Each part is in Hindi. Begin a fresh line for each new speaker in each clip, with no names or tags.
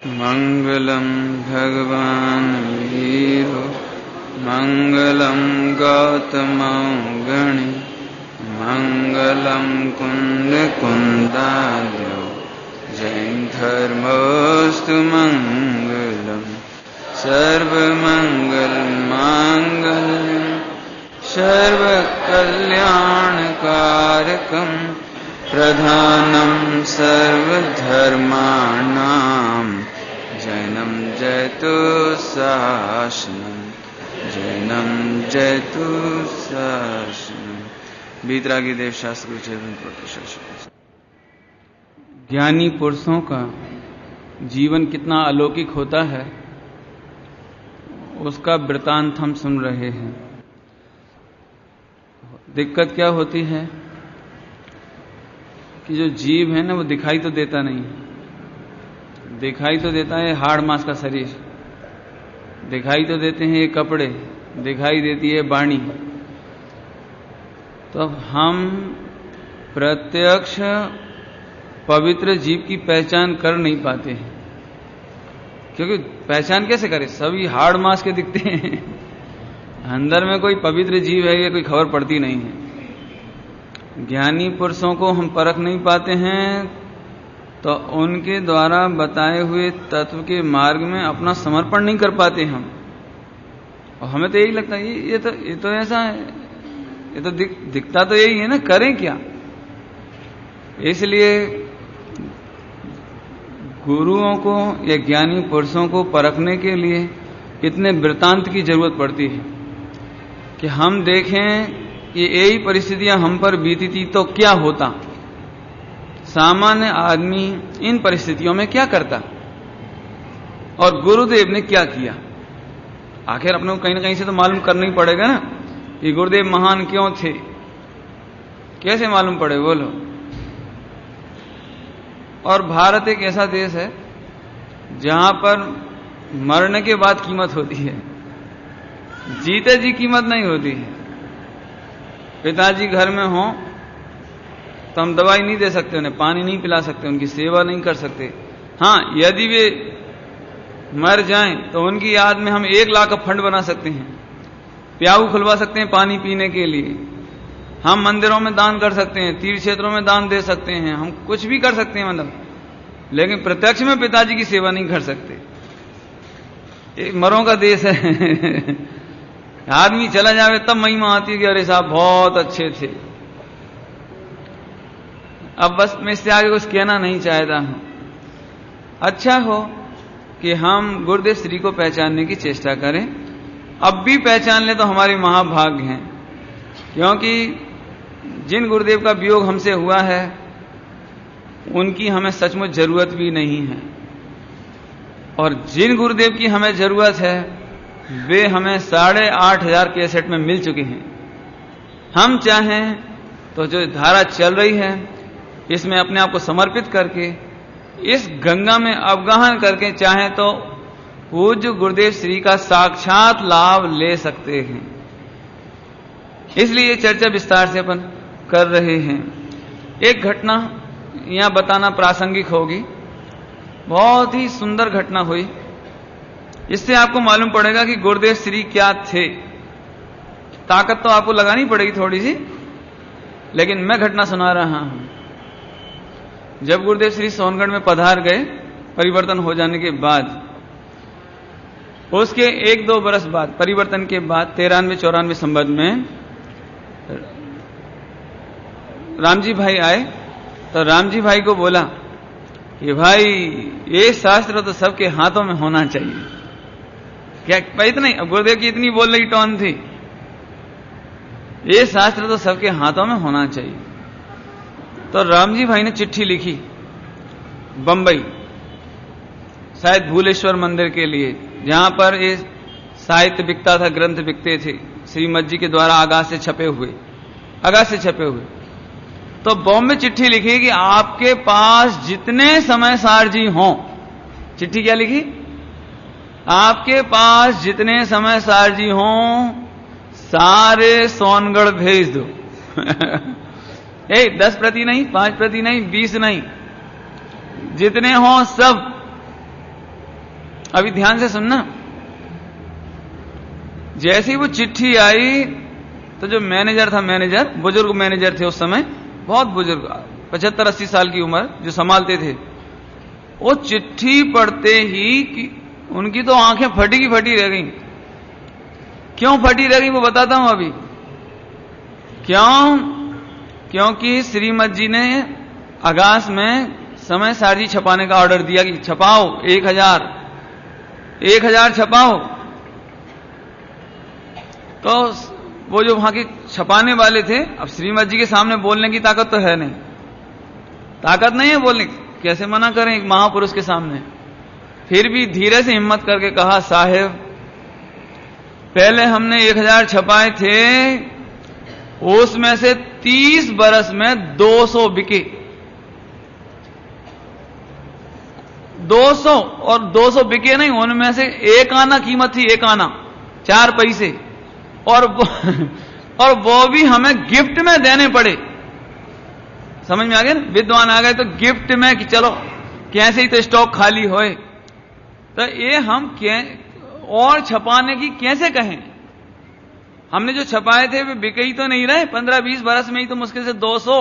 मंगलम भगवान वीरो मंगलम गौतम गणि मंगलम कुंद कुंदाद्यो जैन धर्मोस्तु मंगलम सर्वमंगल मांगल्यम सर्वकल्याणकारकम प्रधानम सर्वधर्माणां जैनम जयतु शासनम जैनम जयतु शासनम। बीतरागी देव शास्त्र ज्ञानी पुरुषों का जीवन कितना अलौकिक होता है उसका वृतांत हम सुन रहे हैं। दिक्कत क्या होती है कि जो जीव है ना वो दिखाई तो देता नहीं, दिखाई तो देता है हाड़ मांस का शरीर, दिखाई तो देते हैं ये कपड़े, दिखाई देती है वाणी। तो हम प्रत्यक्ष पवित्र जीव की पहचान कर नहीं पाते हैं, क्योंकि पहचान कैसे करें, सभी हाड़ मांस के दिखते हैं, अंदर में कोई पवित्र जीव है ये कोई खबर पड़ती नहीं है। ज्ञानी पुरुषों को हम परख नहीं पाते हैं तो उनके द्वारा बताए हुए तत्व के मार्ग में अपना समर्पण नहीं कर पाते हम। और हमें तो यही लगता है ये तो ऐसा है, ये तो दिखता तो यही है ना, करें क्या। इसलिए गुरुओं को या ज्ञानी पुरुषों को परखने के लिए इतने वृतांत की जरूरत पड़ती है कि हम देखें कि यही परिस्थितियां हम पर बीती थी तो क्या होता, सामान्य आदमी इन परिस्थितियों में क्या करता और गुरुदेव ने क्या किया। आखिर अपने को कहीं ना कहीं से तो मालूम करना ही पड़ेगा ना कि गुरुदेव महान क्यों थे, कैसे मालूम पड़े बोलो। और भारत एक ऐसा देश है जहां पर मरने के बाद कीमत होती है, जीते जी कीमत नहीं होती है। पिताजी घर में हो तो हम दवाई नहीं दे सकते, उन्हें पानी नहीं पिला सकते, उनकी सेवा नहीं कर सकते। हाँ, यदि वे मर जाएं तो उनकी याद में हम 1 लाख का फंड बना सकते हैं, प्याऊ खुलवा सकते हैं पानी पीने के लिए, हम मंदिरों में दान कर सकते हैं, तीर्थ क्षेत्रों में दान दे सकते हैं, हम कुछ भी कर सकते हैं मतलब, लेकिन प्रत्यक्ष में पिताजी की सेवा नहीं कर सकते। एक मरों का देश है आदमी चला जावे तब महिमा आती है कि अरे साहब बहुत अच्छे थे। अब बस मैं इससे आगे कुछ कहना नहीं चाहता हूं। अच्छा हो कि हम गुरुदेव श्री को पहचानने की चेष्टा करें, अब भी पहचान ले तो हमारे महाभाग्य हैं, क्योंकि जिन गुरुदेव का वियोग हमसे हुआ है उनकी हमें सचमुच जरूरत भी नहीं है, और जिन गुरुदेव की हमें जरूरत है वे हमें 8,500 कैसेट में मिल चुके हैं। हम चाहें तो जो धारा चल रही है इसमें अपने आप को समर्पित करके इस गंगा में अवगाहन करके चाहें तो पूज्य गुरुदेव श्री का साक्षात लाभ ले सकते हैं। इसलिए चर्चा विस्तार से अपन कर रहे हैं। एक घटना यहां बताना प्रासंगिक होगी, बहुत ही सुंदर घटना हुई, इससे आपको मालूम पड़ेगा कि गुरुदेव श्री क्या थे। ताकत तो आपको लगानी पड़ेगी थोड़ी सी, लेकिन मैं घटना सुना रहा हूं। जब गुरुदेव श्री सोनगढ़ में पधार गए परिवर्तन हो जाने के बाद, उसके 1-2 बरस बाद, परिवर्तन के बाद 93-94 संबत में रामजी भाई आए तो रामजी भाई को बोला कि भाई ये शास्त्र तो सबके हाथों में होना चाहिए। क्या इतना ही, अब गुरुदेव की इतनी बोल रही टोन थी, ये शास्त्र तो सबके हाथों में होना चाहिए। तो रामजी भाई ने चिट्ठी लिखी बंबई, शायद भूलेश्वर मंदिर के लिए, जहां पर ये साहित्य बिकता था, ग्रंथ बिकते थे श्रीमद जी के द्वारा आगाज से छपे हुए। तो बॉम्बे चिट्ठी लिखी कि आपके पास जितने समय सार जी हों, चिट्ठी क्या लिखी, आपके पास जितने समय सार जी हों सारे सोनगढ़ भेज दो 10 प्रति नहीं, 5 प्रति नहीं, 20 नहीं, जितने हों सब अभी ध्यान से सुनना। जैसे ही वो चिट्ठी आई तो जो मैनेजर था, बुजुर्ग मैनेजर थे उस समय, बहुत बुजुर्ग, 75-80 साल की उम्र, जो संभालते थे, वो चिट्ठी पढ़ते ही कि उनकी तो आंखें फटी की फटी रह गई। क्यों फटी रह गई वो बताता हूं अभी। क्यों? क्योंकि श्रीमत जी ने अगस्त में समय सारजी छपाने का ऑर्डर दिया कि छपाओ 1000 छपाओ। तो वो जो वहां के छपाने वाले थे, अब श्रीमत जी के सामने बोलने की ताकत तो है नहीं, ताकत नहीं है बोलने की, कैसे मना करें एक महापुरुष के सामने। फिर भी धीरे से हिम्मत करके कहा, साहेब पहले हमने 1000 छपाए थे, उसमें से 30 बरस में 200 बिके। 200 और 200 बिके नहीं, उनमें से 1 आना कीमत थी, 1 आना 4 पैसे, और वो भी हमें गिफ्ट में देने पड़े। समझ में आ गया ना? विद्वान आ गए तो गिफ्ट में कि चलो कैसे ही तो स्टॉक खाली होए, तो ये हम और छपाने की कैसे कहें। हमने जो छपाए थे वे बिके ही तो नहीं रहे, 15-20 बरस में ही तो मुश्किल से 200,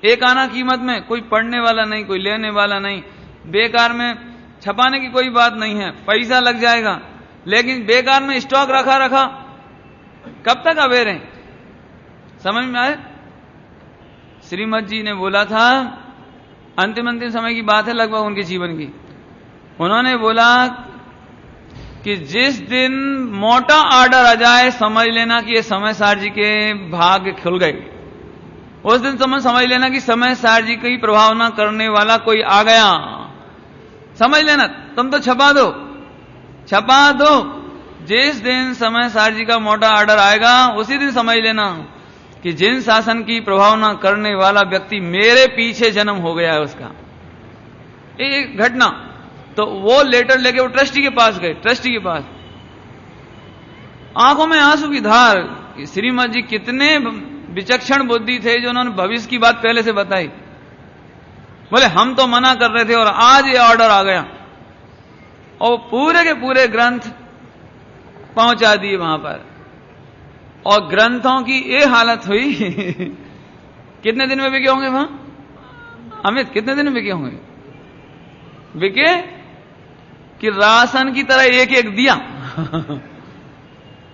1 आना कीमत में, कोई पढ़ने वाला नहीं, कोई लेने वाला नहीं, बेकार में छपाने की कोई बात नहीं है, पैसा लग जाएगा, लेकिन बेकार में स्टॉक रखा कब तक अवेयर हैं। समझ में आए? श्रीमत जी ने बोला था, अंतिम समय की बात है लगभग उनके जीवन की, उन्होंने बोला कि जिस दिन मोटा ऑर्डर आ जाए समझ लेना कि ये समय सार जी के भाग्य खुल गए। उस दिन समझ लेना कि समय सार जी की प्रभावना करने वाला कोई आ गया। समझ लेना, तुम तो छपा दो, जिस दिन समय सार जी का मोटा ऑर्डर आएगा उसी दिन समझ लेना कि जिन शासन की प्रभावना करने वाला व्यक्ति मेरे पीछे जन्म हो गया है उसका। एक घटना, तो वो लेटर लेके वो ट्रस्टी के पास गए, ट्रस्टी के पास, आंखों में आंसू की धार। श्रीमत जी कितने विचक्षण बुद्धि थे जो उन्होंने भविष्य की बात पहले से बताई। बोले हम तो मना कर रहे थे और आज ये ऑर्डर आ गया, और पूरे के पूरे ग्रंथ पहुंचा दिए वहां पर, और ग्रंथों की ये हालत हुई कितने दिन में बिके होंगे वहां अमित, कितने दिन में बिके होंगे? बिके कि राशन की तरह एक एक दिया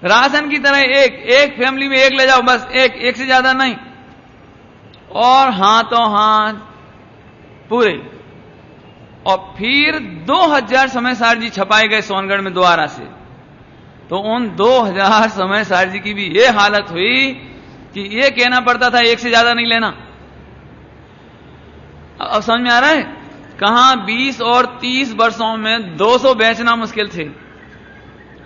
राशन की तरह एक फैमिली में एक ले जाओ, बस एक से ज्यादा नहीं, और हाथों हाथ पूरे। और फिर 2000 समय सार जी छपाए गए सोनगढ़ में द्वारा से। तो उन 2000 समय सार जी की भी ये हालत हुई कि ये कहना पड़ता था एक से ज्यादा नहीं लेना। अब समझ में आ रहा है? कहां 20 और 30 वर्षों में 200 बेचना मुश्किल थे,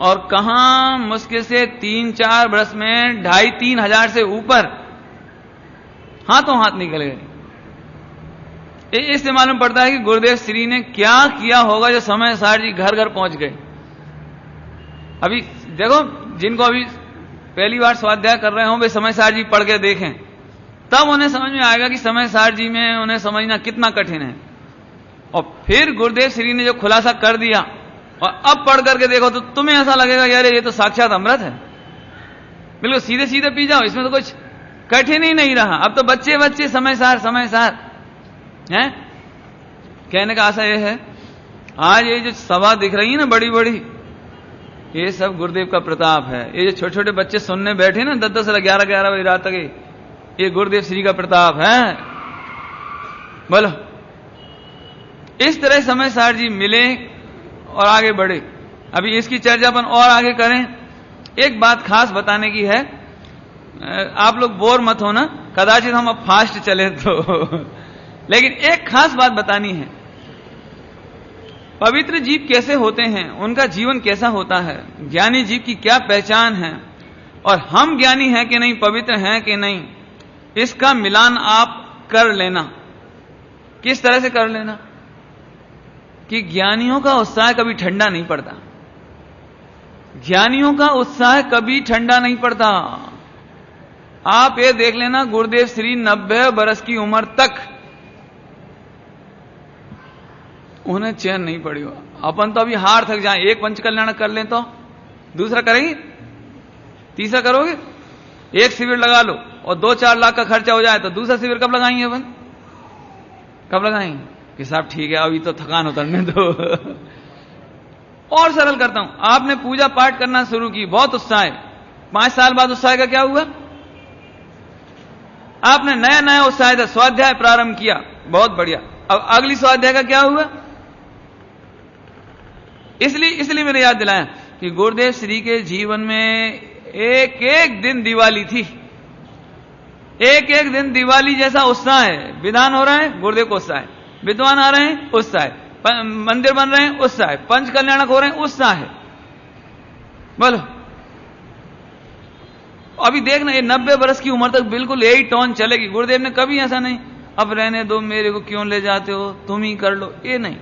और कहां मुश्किल से 3-4 वर्ष में 2,500-3 हजार से ऊपर हाथों हाथ निकल गए। इससे मालूम पड़ता है कि गुरुदेव श्री ने क्या किया होगा जो समय सार जी घर घर पहुंच गए। अभी देखो, जिनको अभी पहली बार स्वाध्याय कर रहे हो वे समय सार जी पढ़ के देखें, तब उन्हें समझ में आएगा कि समय सार जी में उन्हें समझना कितना कठिन है। और फिर गुरुदेव श्री ने जो खुलासा कर दिया, और अब पढ़ करके देखो तो तुम्हें ऐसा लगेगा यार ये तो साक्षात अमृत है, बिल्कुल सीधे सीधे पी जाओ, इसमें तो कुछ कठिन ही नहीं रहा। अब तो बच्चे समय सार है। कहने का आशा यह है, आज ये जो सभा दिख रही है ना बड़ी बड़ी, ये सब गुरुदेव का प्रताप है। ये जो छोटे छोटे बच्चे सुनने बैठे ना 10-10 से 11-11 बजे रात तक, ये गुरुदेव श्री का प्रताप है। बोलो, इस तरह समय सार जी मिले और आगे बढ़े। अभी इसकी चर्चा अपन और आगे करें। एक बात खास बताने की है, आप लोग बोर मत होना, कदाचित हम अब फास्ट चले तो लेकिन एक खास बात बतानी है। पवित्र जीव कैसे होते हैं, उनका जीवन कैसा होता है, ज्ञानी जीव की क्या पहचान है, और हम ज्ञानी हैं कि नहीं, पवित्र हैं कि नहीं, इसका मिलान आप कर लेना। किस तरह से कर लेना कि ज्ञानियों का उत्साह कभी ठंडा नहीं पड़ता। ज्ञानियों का उत्साह कभी ठंडा नहीं पड़ता। आप ये देख लेना, गुरुदेव श्री 90 बरस की उम्र तक उन्हें चैन नहीं पड़ी, अपन तो अभी हार थक जाए, एक पंच कल्याण कर लें तो दूसरा करेंगे, तीसरा करोगे। एक शिविर लगा लो और 2-4 लाख का खर्चा हो जाए तो दूसरा शिविर कब लगाएंगे अपन? कब लगाएंगे कि साहब ठीक है अभी तो थकान उतरने दो। और सरल करता हूं, आपने पूजा पाठ करना शुरू की, बहुत उत्साह है, 5 साल बाद उत्साह का क्या हुआ? आपने नया नया उत्साह था, स्वाध्याय प्रारंभ किया, बहुत बढ़िया, अब अगली स्वाध्याय का क्या हुआ? इसलिए मैंने याद दिलाया कि गुरुदेव श्री के जीवन में एक एक दिन दिवाली थी, एक एक दिन दिवाली जैसा उत्साह है। विधान हो रहा है, गुरुदेव को उत्साह है, विद्वान आ रहे हैं, उत्साह है, मंदिर बन रहे हैं, उत्साह है, पंच कल्याणक हो रहे हैं, उत्साह है। बोलो अभी देखना, ये 90 वर्ष की उम्र तक बिल्कुल यही टोन चलेगी। गुरुदेव ने कभी ऐसा नहीं अब रहने दो, मेरे को क्यों ले जाते हो, तुम ही कर लो, ये नहीं।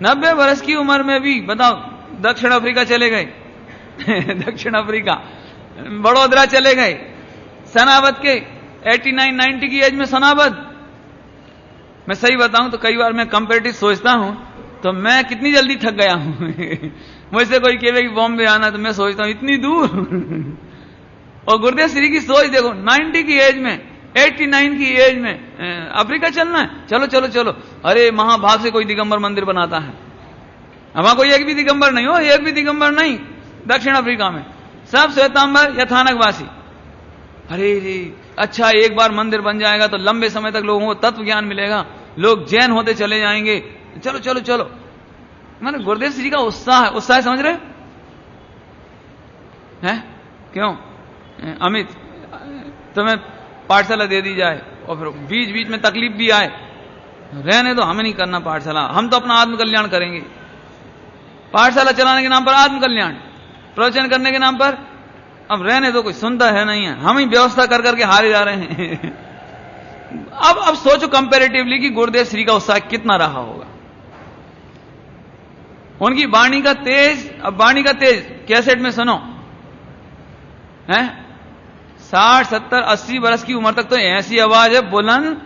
90 वर्ष की उम्र में भी बताओ, दक्षिण अफ्रीका चले गए दक्षिण अफ्रीका, बड़ोदरा चले गए, सनाबद के 89-90 की एज में सनाबद। मैं सही बताऊं तो कई बार मैं कंपैरेटिव सोचता हूं तो मैं कितनी जल्दी थक गया हूं मुझसे कोई कहे कि बॉम्बे आना तो मैं सोचता हूं इतनी दूर और गुरुदेव श्री की सोच देखो, 90 की एज में, 89 की एज में अफ्रीका चलना है, चलो चलो चलो। अरे महाभाग से कोई दिगंबर मंदिर बनाता है, हमारा कोई एक भी दिगंबर नहीं हो, एक भी दिगंबर नहीं दक्षिण अफ्रीका में, सब श्वेतांबर यथानकवासी। अरे अच्छा, एक बार मंदिर बन जाएगा तो लंबे समय तक लोगों को तत्व ज्ञान मिलेगा, लोग जैन होते चले जाएंगे, चलो चलो चलो। मैंने गुरुदेव श्री का उत्साह समझ रहे हैं? क्यों अमित तुम्हें पाठशाला दे दी जाए और फिर बीच बीच में तकलीफ भी आए, रहने दो, हमें नहीं करना पाठशाला, हम तो अपना आत्म कल्याण करेंगे। पाठशाला चलाने के नाम पर आत्म कल्याण, प्रवचन करने के नाम पर, अब रहने दो, कोई सुनता है नहीं है, हम ही व्यवस्था कर करके हारे जा रहे हैं अब सोचो कंपैरेटिवली कि गुरुदेव श्री का उत्साह कितना रहा होगा, उनकी वाणी का तेज। अब वाणी का तेज कैसेट में सुनो, है 60, 70, 80 वर्ष की उम्र तक तो ऐसी आवाज है बुलंद,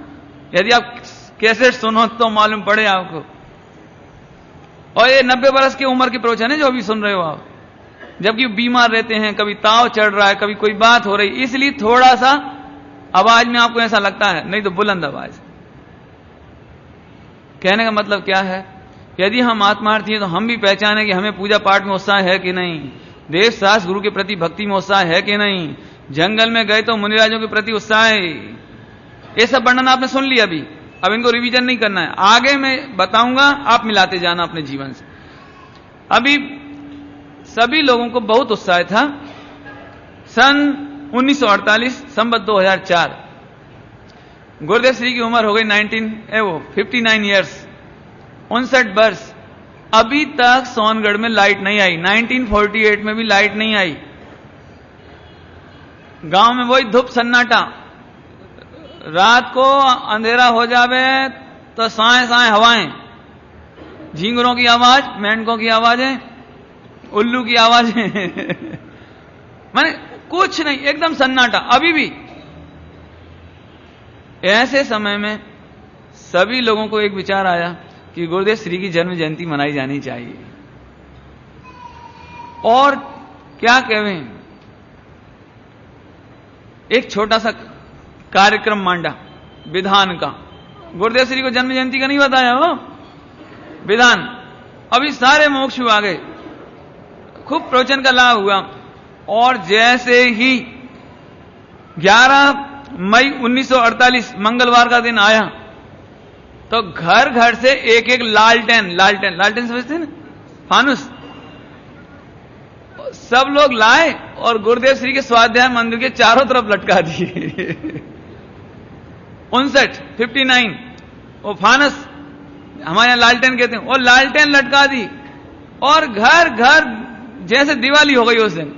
यदि आप कैसेट सुनो तो मालूम पड़े आपको। और ये 90 वर्ष की उम्र के प्रवचन है जो अभी सुन रहे हो आप, जबकि बीमार रहते हैं, कभी ताव चढ़ रहा है, कभी कोई बात हो रही, इसलिए थोड़ा सा आवाज में आपको ऐसा लगता है, नहीं तो बुलंद आवाज। कहने का मतलब क्या है, यदि हम आत्मार्थी हैं तो हम भी पहचाने कि हमें पूजा पाठ में उत्साह है कि नहीं, देव शास्त्र गुरु के प्रति भक्ति में उत्साह है कि नहीं, जंगल में गए तो मुनिराजों के प्रति उत्साह है। ये सब वर्णन आपने सुन लिया, अभी अब इनको रिवीजन नहीं करना है, आगे मैं बताऊंगा, आप मिलाते जाना अपने जीवन से। अभी सभी लोगों को बहुत उत्साह था। सन 1948 संवत 2004 गुरुदेव श्री की उम्र हो गई 59 ईयर्स, 59 वर्ष। अभी तक सोनगढ़ में लाइट नहीं आई, 1948 में भी लाइट नहीं आई, गांव में वही धूप सन्नाटा, रात को अंधेरा हो जावे तो साए साए हवाएं, झींगरों की आवाज, मेंढकों की आवाजें, उल्लू की आवाजें माने कुछ नहीं, एकदम सन्नाटा। अभी भी ऐसे समय में सभी लोगों को एक विचार आया कि गुरुदेव श्री की जन्म जयंती मनाई जानी चाहिए। और क्या कहें, एक छोटा सा कार्यक्रम मांडा विधान का, गुरुदेव श्री को जन्म जयंती का नहीं बताया वो विधान। अभी सारे मोक्षु आ गए, खूब प्रवचन का लाभ हुआ। और जैसे ही 11 मई 1948 मंगलवार का दिन आया तो घर घर से एक एक लालटेन समझते हैं ना, फानुस, सब लोग लाए और गुरुदेव श्री के स्वाध्याय मंदिर के चारों तरफ लटका दिए 59 वो फानस, हमारे यहां लालटेन कहते हैं, वो लालटेन लटका दी। और घर घर जैसे दिवाली हो गई उस दिन,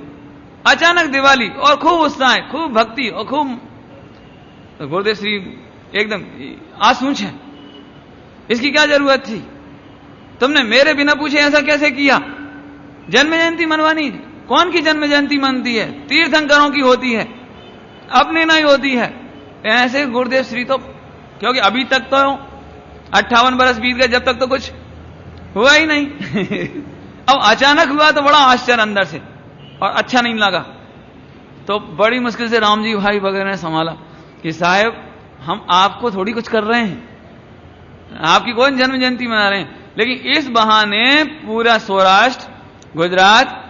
अचानक दिवाली, और खूब उत्साह, खूब भक्ति और खूब। तो गुरुदेव श्री एकदम आसूच है, इसकी क्या जरूरत थी, तुमने मेरे बिना पूछे ऐसा कैसे किया, जन्म जयंती मनवानी, कौन की जन्म जयंती मनती है, तीर्थंकरों की होती है, अपनी नहीं होती है। ऐसे गुरुदेव श्री तो, क्योंकि अभी तक तो 58 बरस बीत गए, जब तक तो कुछ हुआ ही नहीं। अब अचानक हुआ तो बड़ा आश्चर्य अंदर से, और अच्छा नहीं लगा। तो बड़ी मुश्किल से राम जी भाई वगैरह ने संभाला कि साहब हम आपको थोड़ी कुछ कर रहे हैं, आपकी कौन जन्म जयंती मना रहे हैं, लेकिन इस बहाने पूरा सौराष्ट्र, गुजरात,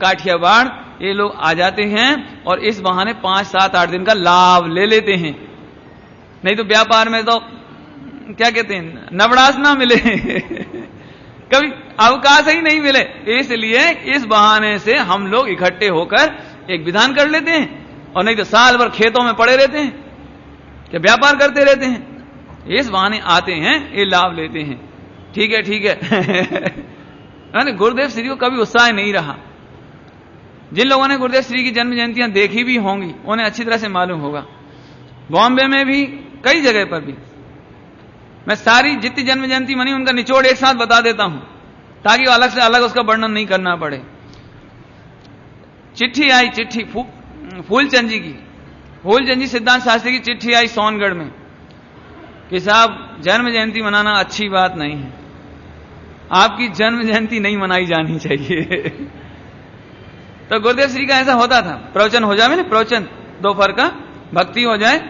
काठियावाड़ ये लोग आ जाते हैं और इस बहाने 5, 7, 8 दिन का लाभ ले लेते हैं। नहीं तो व्यापार में तो क्या कहते हैं, नवड़ास ना मिले कभी अवकाश ही नहीं मिले। इसलिए इस बहाने से हम लोग इकट्ठे होकर एक विधान कर लेते हैं, और नहीं तो साल भर खेतों में पड़े रहते हैं, क्या व्यापार करते रहते हैं। इस बहाने आते हैं, ये लाभ लेते हैं। ठीक है, ठीक है। गुरुदेव श्री को कभी उत्साह नहीं रहा। जिन लोगों ने गुरुदेव श्री की जन्म जयंतियां देखी भी होंगी उन्हें अच्छी तरह से मालूम होगा। बॉम्बे में भी कई जगह पर भी मैं सारी जितनी जन्म जयंती मनी उनका निचोड़ एक साथ बता देता हूं, ताकि अलग से अलग उसका वर्णन नहीं करना पड़े। चिट्ठी आई, चिट्ठी फूलचंद जी की, फूलचंद जी सिद्धांत शास्त्री की चिट्ठी आई सोनगढ़ में कि साहब जन्म जयंती मनाना अच्छी बात नहीं है, आपकी जन्म जयंती नहीं मनाई जानी चाहिए। तो गुरुदेव श्री का ऐसा होता था, प्रवचन हो जाए ना, प्रवचन दोपहर का भक्ति हो जाए,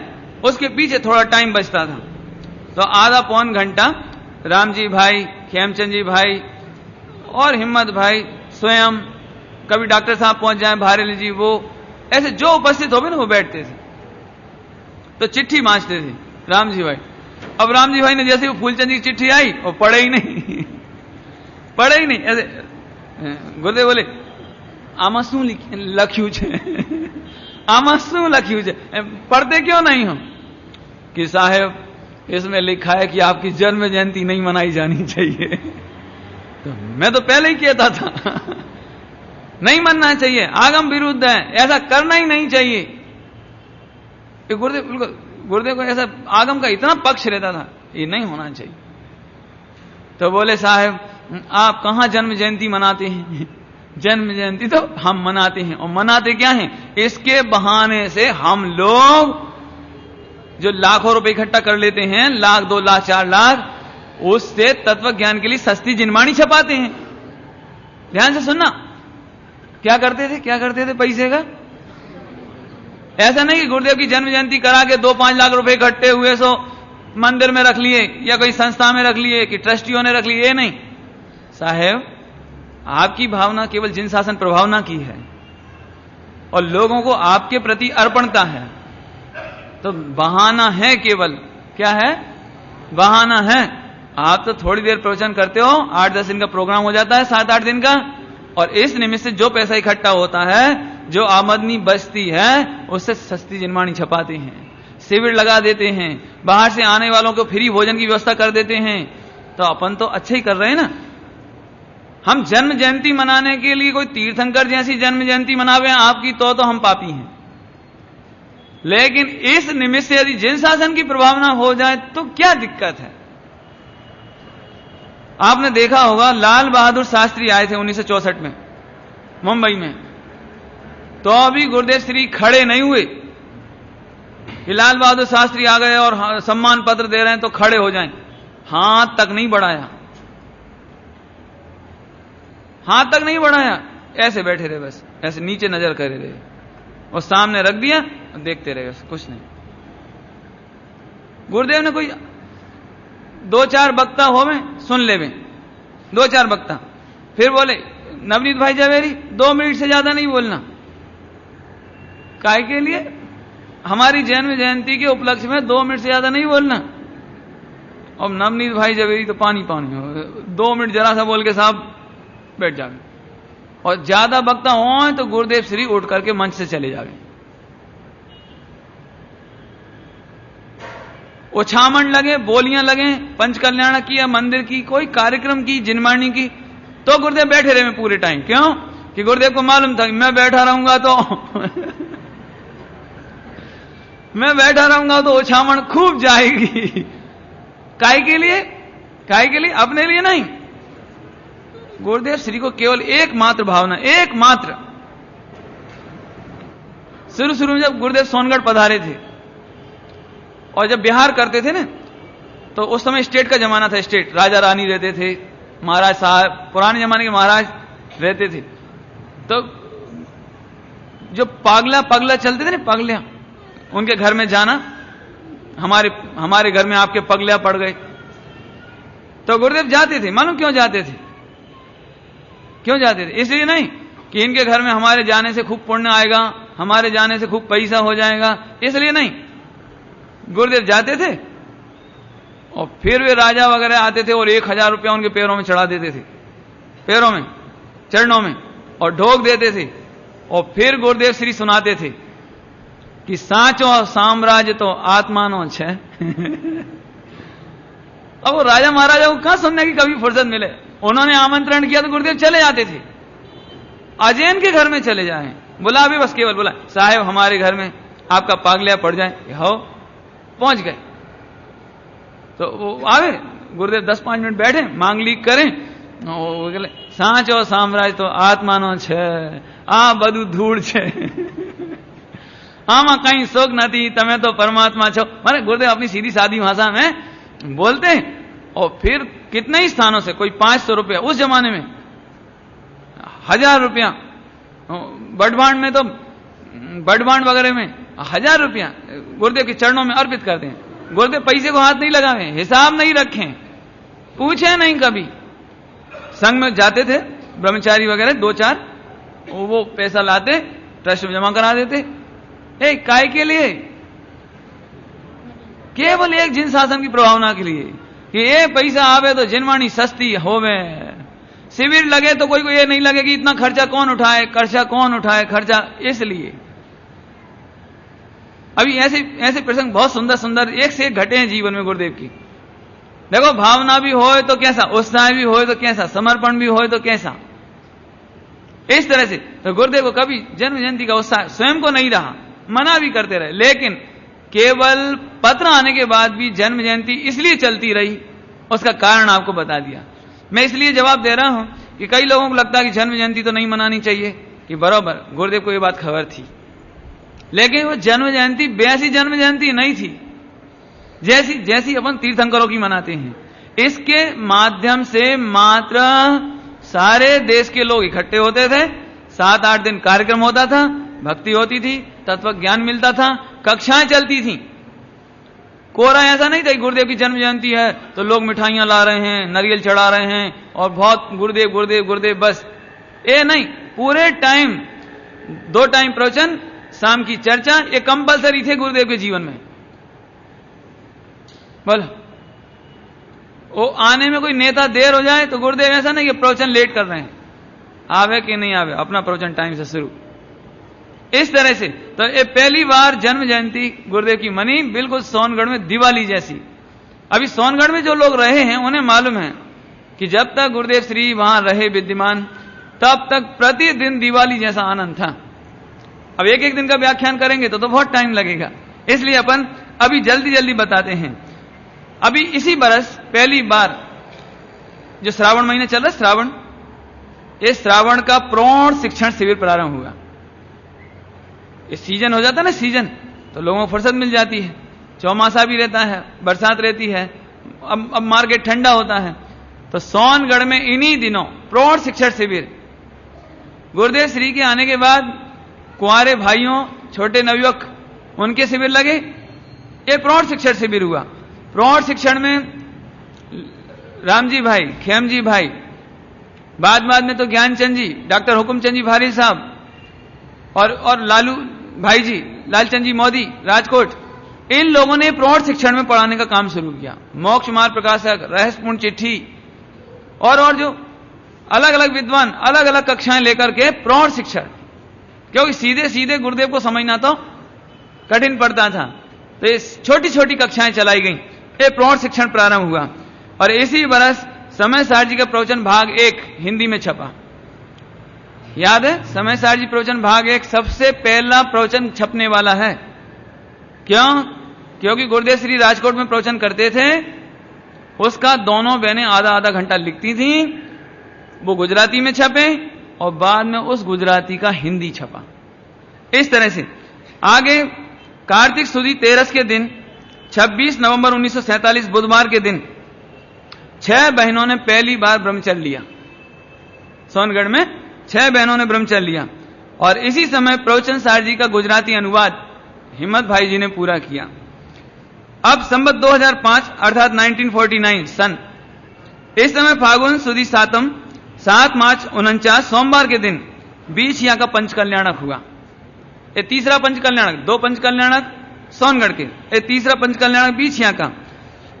उसके पीछे थोड़ा टाइम बचता था, तो आधा पौन घंटा राम जी भाई, खेमचंद जी भाई और हिम्मत भाई स्वयं, कभी डॉक्टर साहब पहुंच जाए, भारेली जी, वो ऐसे जो उपस्थित हो ना वो बैठते थे, तो चिट्ठी बांचते थे राम जी भाई। अब राम जी भाई ने जैसे वो फूलचंद जी की चिट्ठी आई वो पढ़े ही नहीं पढ़े ही नहीं। ऐसे गुरुदेव बोले आमा शू लख्यू छे आमा शू लख्यू छे, पढ़ते क्यों नहीं हो कि साहेब इसमें लिखा है कि आपकी जन्म जयंती नहीं मनाई जानी चाहिए। तो मैं तो पहले ही कहता था नहीं मनना चाहिए, आगम विरुद्ध है, ऐसा करना ही नहीं चाहिए। गुरुदेव को ऐसा आगम का इतना पक्ष रहता था, ये नहीं होना चाहिए। तो बोले साहब आप कहां जन्म जयंती मनाते हैं, जन्म जयंती तो हम मनाते हैं, और मनाते क्या हैं, इसके बहाने से हम लोग जो लाखों रुपए इकट्ठा कर लेते हैं, 1 लाख, 2 लाख, 4 लाख, उससे तत्व ज्ञान के लिए सस्ती जिनवाणी छपाते हैं। ध्यान से सुनना, क्या करते थे पैसे का। ऐसा नहीं कि गुरुदेव की जन्म जयंती करा के 2-5 लाख रुपए इकट्ठे हुए सो मंदिर में रख लिए या कोई संस्था में रख लिए कि ट्रस्टियों ने रख लिए, ये नहीं साहेब। आपकी भावना केवल जिन शासन प्रभावना की है और लोगों को आपके प्रति अर्पणता है, तो बहाना है, केवल क्या है, बहाना है। आप तो थोड़ी देर प्रवचन करते हो, 8-10 दिन का प्रोग्राम हो जाता है, 7-8 दिन का, और इस निमित्त से जो पैसा इकट्ठा होता है, जो आमदनी बचती है, उससे सस्ती जिनवाणी छपाते हैं, शिविर लगा देते हैं, बाहर से आने वालों को फ्री भोजन की व्यवस्था कर देते हैं। तो अपन तो अच्छे ही कर रहे हैं ना। हम जन्म जयंती मनाने के लिए कोई तीर्थंकर जैसी जन्म जयंती मनावे आपकी, तो हम पापी हैं। लेकिन इस निमित्त से यदि जिन शासन की प्रभावना हो जाए तो क्या दिक्कत है। आपने देखा होगा लाल बहादुर शास्त्री आए थे 1964 में मुंबई में, तो अभी गुरुदेव श्री खड़े नहीं हुए कि लाल बहादुर शास्त्री आ गए और सम्मान पत्र दे रहे हैं तो खड़े हो जाएं। हाथ तक नहीं बढ़ाया, हाथ तक नहीं बढ़ाया, ऐसे बैठे रहे, बस ऐसे नीचे नजर करे रहे, और सामने रख दिया और देखते रहे, बस कुछ नहीं। गुरुदेव ने कोई 2-4 वक्ता होवे सुन लेवे, 2-4 वक्ता, फिर बोले नवनीत भाई जवेरी 2 मिनट से ज्यादा नहीं बोलना। काय के लिए, हमारी जन्म जयंती के उपलक्ष्य में 2 मिनट से ज्यादा नहीं बोलना। और नवनीत भाई जवेरी तो पानी पानी हो, 2 मिनट जरा सा बोल के साहब बैठ जावे, और ज्यादा वक्ता हो तो गुरुदेव श्री उठ करके मंच से चले जावे। उछामण लगे, बोलियां लगे, पंच कल्याण की या मंदिर की कोई कार्यक्रम की, जिनवाणी की, तो गुरुदेव बैठे रहे में पूरे टाइम। क्यों कि गुरुदेव को मालूम था कि मैं बैठा रहूंगा तो मैं बैठा रहूंगा तो उछामण खूब जाएगी। काय के लिए, काय के लिए, अपने लिए नहीं। गुरुदेव श्री को केवल एकमात्र भावना, एकमात्र, शुरू में जब गुरुदेव सोनगढ़ पधारे थे और जब बिहार करते थे ना, तो उस समय स्टेट का जमाना था, स्टेट राजा रानी रहते थे, महाराज साहब, पुराने जमाने के महाराज रहते थे, तो जो पगला चलते थे ना, पगलिया, उनके घर में जाना, हमारे घर में आपके पगलिया पड़ गए, तो गुरुदेव जाते थे। मालूम क्यों जाते थे? क्यों जाते थे? इसलिए नहीं कि इनके घर में हमारे जाने से खूब पुण्य आएगा, हमारे जाने से खूब पैसा हो जाएगा, इसलिए नहीं। गुरुदेव जाते थे और फिर वे राजा वगैरह आते थे और 1000 रुपया उनके पैरों में चढ़ा देते थे, पैरों में, चरणों में, और ढोक देते थे। और फिर गुरुदेव श्री सुनाते थे कि साचो साम्राज्य तो आत्मानो छे। अब वो राजा महाराजा को कहां सुनने की कभी फुर्सत मिले। उन्होंने आमंत्रण किया तो गुरुदेव चले जाते थे, अजैन के घर में चले जाए, बुला भी, बस केवल बुला, साहेब हमारे घर में आपका पागलिया पड़ जाए, हो, पहुंच गए। तो वो आवे, गुरुदेव 10-5 मिनट बैठे, मांग लीक करें, साचो साम्राज्य तो आत्मानो छे, आ बधु धूल छे, आमा कहीं शोक नहीं, तमे तो परमात्मा छो। मारे गुरुदेव अपनी सीधी सादी भाषा में बोलते हैं। और फिर कितने ही स्थानों से, कोई 500 रुपया, उस जमाने में 1000 रुपया, बड़भांड में तो, बड़भांड वगैरह में 1000 रुपया गुरुदेव के चरणों में अर्पित करते हैं। गुरुदेव पैसे को हाथ नहीं लगावे, हिसाब नहीं रखें, पूछे नहीं कभी। संघ में जाते थे ब्रह्मचारी वगैरह 2-4, वो पैसा लाते, ट्रस्ट में जमा करा देते। काय के लिए? केवल एक जिन शासन की प्रभावना के लिए कि ये पैसा आवे तो जिनवाणी सस्ती होवे, शिविर लगे तो कोई को ये नहीं लगे कि इतना खर्चा कौन उठाए, खर्चा, इसलिए। अभी ऐसे प्रसंग बहुत सुंदर सुंदर एक से एक घटे हैं जीवन में गुरुदेव की। देखो, भावना भी होए तो कैसा, उत्साह भी होए तो कैसा, समर्पण भी होए तो कैसा, इस तरह से। तो गुरुदेव को कभी जन्म जयंती का उत्साह स्वयं को नहीं रहा, मना भी करते रहे, लेकिन केवल पत्र आने के बाद भी जन्म जयंती इसलिए चलती रही, उसका कारण आपको बता दिया। मैं इसलिए जवाब दे रहा हूं कि कई लोगों को लगता है कि जन्म जयंती तो नहीं मनानी चाहिए, कि बराबर गुरुदेव को ये बात खबर थी, लेकिन वो जन्म जयंती वैसी जन्म जयंती नहीं थी जैसी अपन तीर्थंकरों की मनाते हैं। इसके माध्यम से मात्र सारे देश के लोग इकट्ठे होते थे, 7-8 दिन कार्यक्रम होता था, भक्ति होती थी, तत्व ज्ञान मिलता था, कक्षाएं चलती थी। कोरा ऐसा नहीं था कि गुरुदेव की जन्म जयंती है तो लोग मिठाइयां ला रहे हैं, नारियल चढ़ा रहे हैं और बहुत गुरुदेव गुरुदेव गुरुदेव बस, ये नहीं। पूरे टाइम 2 टाइम प्रवचन, शाम की चर्चा, ये कंपलसरी थे गुरुदेव के जीवन में। बोलो, वो आने में कोई नेता देर हो जाए तो गुरुदेव ऐसा नहीं कि प्रवचन लेट कर रहे हैं, आवे कि नहीं आवे, अपना प्रवचन टाइम से शुरू, इस तरह से। तो ये पहली बार जन्म जयंती गुरुदेव की मनी, बिल्कुल सोनगढ़ में दिवाली जैसी। अभी सोनगढ़ में जो लोग रहे हैं उन्हें मालूम है कि जब तक गुरुदेव श्री वहां रहे विद्यमान, तब तक प्रतिदिन दिवाली जैसा आनंद था। अब एक दिन का व्याख्यान करेंगे तो बहुत टाइम लगेगा, इसलिए अपन अभी जल्दी जल्दी बताते हैं। अभी इसी बरस पहली बार जो श्रावण महीने चल रहा है, श्रावण, ये श्रावण का प्रौढ़ शिक्षण शिविर प्रारंभ हुआ। ये सीजन हो जाता है ना, सीजन, तो लोगों को फुर्सत मिल जाती है, चौमासा भी रहता है, बरसात रहती है, अब मार्केट ठंडा होता है। तो सोनगढ़ में इन्हीं दिनों प्रौढ़ शिक्षण शिविर, गुरुदेव श्री के आने के बाद कुंवारे भाइयों, छोटे नवयुवक, उनके शिविर लगे। ये प्रौढ़ शिक्षण शिविर हुआ। प्रौढ़ शिक्षण में रामजी भाई, खेमजी भाई, बाद में तो ज्ञानचंद जी, डॉक्टर हुकुमचंद जी भारी साहब और लालू भाई जी, लालचंद जी मोदी राजकोट, इन लोगों ने प्रौढ़ शिक्षण में पढ़ाने का काम शुरू किया। मोक्ष मार्ग प्रकाशक, रहस्यपूर्ण चिट्ठी और जो अलग अलग विद्वान अलग अलग कक्षाएं लेकर के प्रौढ़ शिक्षण, क्योंकि सीधे सीधे गुरुदेव को समझना तो कठिन पड़ता था, तो ये छोटी छोटी कक्षाएं चलाई गई। ये प्रौढ़ शिक्षण प्रारंभ हुआ और इसी बरस समय सार जी का प्रवचन भाग 1 हिंदी में छपा। याद है, समय सार जी प्रवचन भाग 1 सबसे पहला प्रवचन छपने वाला है। क्यों? क्योंकि गुरुदेव श्री राजकोट में प्रवचन करते थे, उसका दोनों बहनें आधा आधा घंटा लिखती थीं, वो गुजराती में छपे और बाद में उस गुजराती का हिंदी छपा। इस तरह से आगे कार्तिक सुदी 13 के दिन 26 नवंबर 1947 बुधवार के दिन 6 बहनों ने पहली बार ब्रह्मचर्य लिया। सोनगढ़ में 6 बहनों ने ब्रह्मचर्य लिया। और इसी समय प्रवचन सार जी का गुजराती अनुवाद हिम्मत भाई जी ने पूरा किया। अब संवत 2005 अर्थात 1949 सन, इस समय फागुन सुदी सातम 7 मार्च 49 सोमवार के दिन बीछिया का पंचकल्याणक हुआ। ये तीसरा पंचकल्याणक, 2 पंचकल्याणक सोनगढ़ के, ये तीसरा पंचकल्याणक बीछिया का।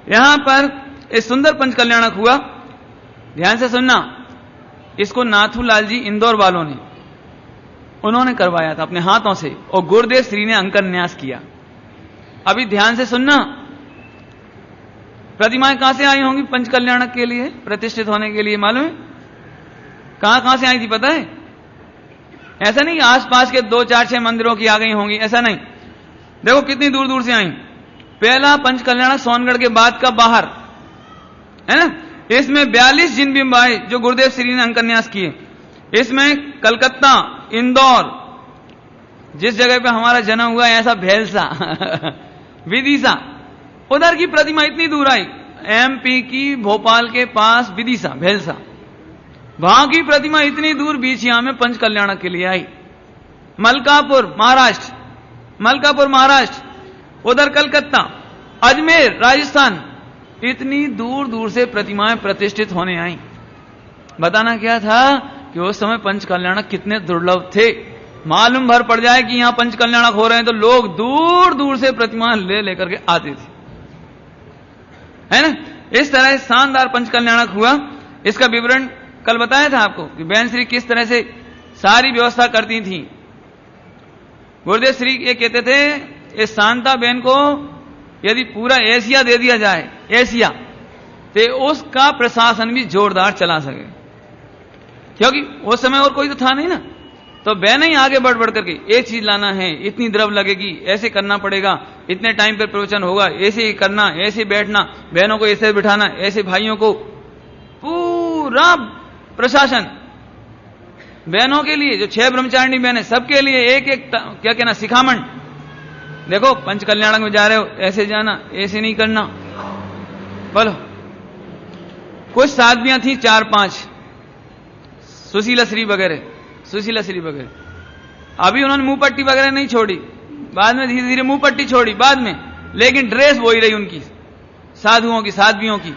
यहां पर एक सुंदर पंचकल्याणक हुआ, ध्यान से सुनना। इसको नाथूलाल जी इंदौर वालों ने, उन्होंने करवाया था अपने हाथों से, और गुरुदेव श्री ने अंकन न्यास किया। अभी ध्यान से सुनना, प्रतिमाएं कहां से आई होंगी पंचकल्याणक के लिए प्रतिष्ठित होने के लिए? मालूम है कहां से आई थी? पता है? ऐसा नहीं आसपास के 2, 4, 6 मंदिरों की आ गई होंगी, ऐसा नहीं। देखो कितनी दूर दूर से आई। पहला पंचकल्याणक सोनगढ़ के बाद का बाहर है ना, इसमें 42 जिन बिंब आए जो गुरुदेव श्री ने अंकन न्यास किए। इसमें कलकत्ता, इंदौर, जिस जगह पे हमारा जन्म हुआ ऐसा भेलसा विदिशा, उधर की प्रतिमा इतनी दूर आई। एमपी की भोपाल के पास विदिशा, भेलसा, वहां की प्रतिमा इतनी दूर बीछिया में पंचकल्याणक के लिए आई। मलकापुर महाराष्ट्र, मलकापुर महाराष्ट्र, उधर कलकत्ता, अजमेर राजस्थान, इतनी दूर दूर से प्रतिमाएं प्रतिष्ठित होने आई। बताना क्या था कि उस समय पंचकल्याणक कितने दुर्लभ थे। मालूम भर पड़ जाए कि यहां पंचकल्याणक हो रहे हैं तो लोग दूर दूर से प्रतिमा ले लेकर के आते थे, है ना। इस तरह शानदार पंचकल्याणक हुआ। इसका विवरण कल बताया था आपको कि बहन श्री किस तरह से सारी व्यवस्था करती थी। गुरुदेव श्री ये कहते थे, इस शांता बहन को यदि पूरा एशिया दे दिया जाए, एशिया, तो उसका प्रशासन भी जोरदार चला सके, क्योंकि उस समय और कोई तो था नहीं ना। तो बहन ही आगे बढ़ बढ़ करके एक चीज लाना है, इतनी द्रव्य लगेगी, ऐसे करना पड़ेगा, इतने टाइम पर प्रवचन होगा, ऐसे ही करना, ऐसे बैठना, बहनों को ऐसे बिठाना, ऐसे भाइयों को, पूरा प्रशासन बहनों के लिए, जो 6 ब्रह्मचारिणी बहनें, सबके लिए एक एक क्या कहना शिखामण। देखो पंचकल्याणक में जा रहे हो, ऐसे जाना, ऐसे नहीं करना। बोलो, कुछ साध्वियां थी 4-5, सुशीला श्री वगैरह, सुशीला श्री वगैरह। अभी उन्होंने मुंह पट्टी वगैरह नहीं छोड़ी, बाद में धीरे धीरे मुंह पट्टी छोड़ी बाद में, लेकिन ड्रेस वही रही उनकी, साधुओं की, साध्वियों की।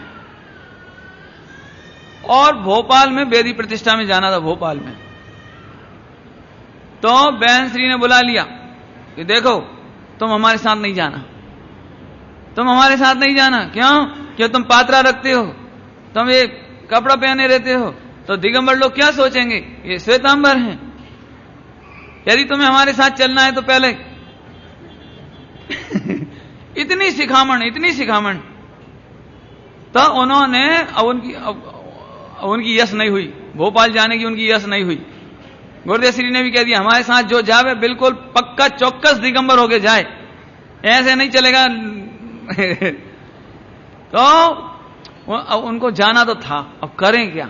और भोपाल में वेदी प्रतिष्ठा में जाना था, भोपाल में। तो बहन श्री ने बुला लिया कि देखो तुम हमारे साथ नहीं जाना, तुम हमारे साथ नहीं जाना। क्यों? क्यों तुम पात्रा रखते हो, तुम ये कपड़ा पहने रहते हो, तो दिगंबर लोग क्या सोचेंगे, ये श्वेतांबर हैं। यदि तुम्हें हमारे साथ चलना है तो पहले इतनी शिखामण, इतनी शिखामण। तो उन्होंने उनकी यश नहीं हुई, भोपाल जाने की उनकी यश नहीं हुई। गुरुदेव श्री ने भी कह दिया, हमारे साथ जो जावे बिल्कुल पक्का चौकस दिगंबर होके जाए, ऐसे नहीं चलेगा। तो उनको जाना तो था, अब करें क्या,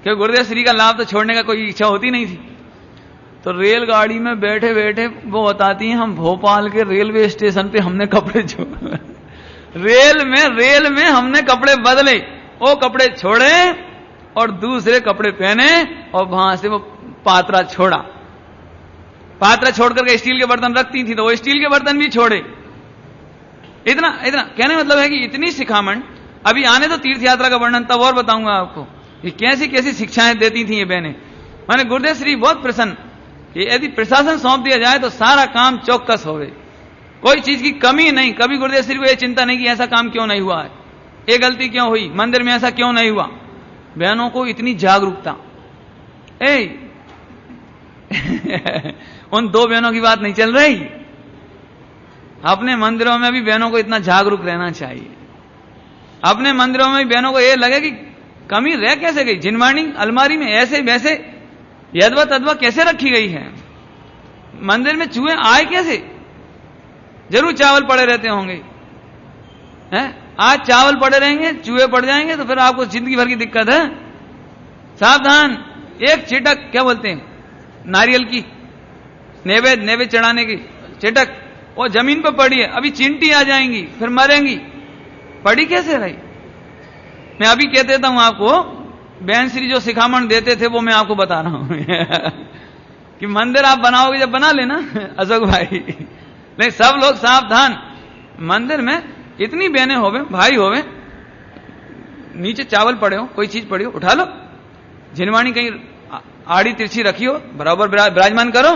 क्योंकि गुरुदेव श्री का लाभ तो छोड़ने का कोई इच्छा होती नहीं थी। तो रेलगाड़ी में बैठे बैठे वो बताती हैं, हम भोपाल के रेलवे स्टेशन पे हमने कपड़े रेल में हमने कपड़े बदले, वो कपड़े छोड़े और दूसरे कपड़े पहने, और वहां से वो पात्रा छोड़ा। पात्रा छोड़ करके स्टील के बर्तन रखती थी, तो वो स्टील के बर्तन भी छोड़े। इतना कहने मतलब है कि इतनी शिखामण। अभी आने तो तीर्थ यात्रा का वर्णन तब और बताऊंगा आपको कि कैसी कैसी शिक्षाएं देती थी ये बहनें। माने गुरुदेव श्री बहुत प्रसन्न कि यदि प्रशासन सौंप दिया जाए तो सारा काम चौकस होवे, कोई चीज की कमी नहीं। कभी गुरुदेव श्री को यह चिंता नहीं कि ऐसा काम क्यों नहीं हुआ है, ये गलती क्यों हुई, मंदिर में ऐसा क्यों नहीं हुआ। बहनों को इतनी जागरूकता। उन 2 बहनों की बात नहीं चल रही, अपने मंदिरों में भी बहनों को इतना जागरूक रहना चाहिए। अपने मंदिरों में भी बहनों को यह लगे कि कमी रह कैसे गई, जिनवाणी अलमारी में ऐसे वैसे यदवा तदवा कैसे रखी गई है, मंदिर में चूहे आए कैसे। जरूर चावल पड़े रहते होंगे, हैं? आज चावल पड़े रहेंगे, चूहे पड़ जाएंगे तो फिर आपको जिंदगी भर की दिक्कत है। सावधान। एक चिटक, क्या बोलते हैं, नारियल की नैवेद्य चढ़ाने की चिटक, वो जमीन पर पड़ी है, अभी चींटी आ जाएंगी, फिर मरेंगी। पड़ी कैसे रही? मैं अभी कह देता हूं आपको, बहन श्री जो शिखामण देते थे वो मैं आपको बता रहा हूं कि मंदिर आप बनाओगे जब बना लेना अशोक भाई, नहीं सब लोग सावधान, मंदिर में इतनी बहनें होवे, भाई होवे, नीचे चावल पड़े हो, कोई चीज पड़ी हो उठा लो, झिनवाणी कहीं आड़ी तिरछी रखी हो बराबर विराजमान करो,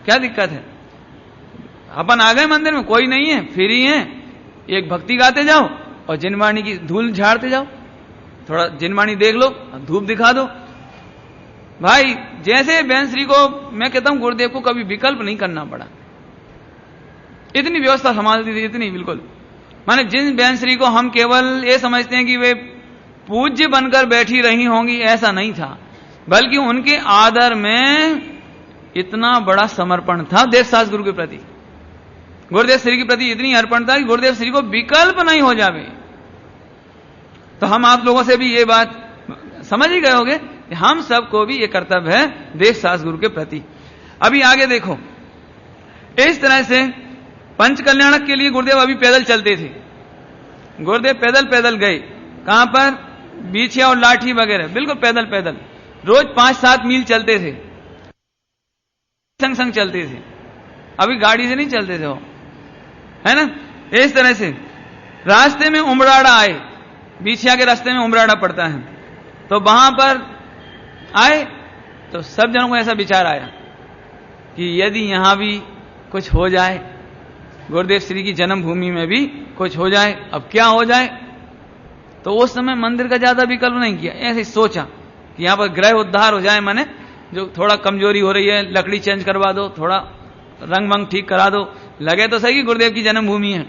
क्या दिक्कत है। अपन आ गए मंदिर में, कोई नहीं है, फ्री है, एक भक्ति गाते जाओ और जिनवाणी की धूल झाड़ते जाओ, थोड़ा जिनवाणी देख लो, धूप दिखा दो। भाई जैसे बहन श्री को मैं कहता हूं गुरुदेव को कभी विकल्प नहीं करना पड़ा, इतनी व्यवस्था संभालती थी, इतनी बिल्कुल, माने जिन बहन श्री को हम केवल ये समझते हैं कि वे पूज्य बनकर बैठी रही होंगी, ऐसा नहीं था, बल्कि उनके आदर में इतना बड़ा समर्पण था देवदास गुरु के प्रति, गुरुदेव श्री के प्रति इतनी अर्पण था कि गुरुदेव श्री को विकल्प नहीं हो जावे। तो हम आप लोगों से भी ये बात समझ ही गए होंगे कि हम सबको भी ये कर्तव्य है देवदास गुरु के प्रति। अभी आगे देखो, इस तरह से पंच कल्याणक के लिए गुरुदेव अभी पैदल चलते थे, गुरुदेव पैदल पैदल गए, कहां पर, बिछिया और लाठी वगैरह, बिल्कुल पैदल पैदल, रोज 5-7 मील चलते थे, संग संग चलते थे, अभी गाड़ी से नहीं चलते थे वो, है ना। इस तरह से रास्ते में उमराड़ा आए, बिछिया के रास्ते में उमराड़ा पड़ता है, तो वहां पर आए तो सब जनों को ऐसा विचार आया कि यदि यहां भी कुछ हो जाए, गुरुदेव श्री की जन्मभूमि में भी कुछ हो जाए, अब क्या हो जाए। तो उस समय मंदिर का ज्यादा विकल्प नहीं किया, ऐसे सोचा कि यहां पर गृह उद्धार हो जाए, माने जो थोड़ा कमजोरी हो रही है लकड़ी चेंज करवा दो, थोड़ा रंग वंग ठीक करा दो, लगे तो सही गुरुदेव की जन्मभूमि है,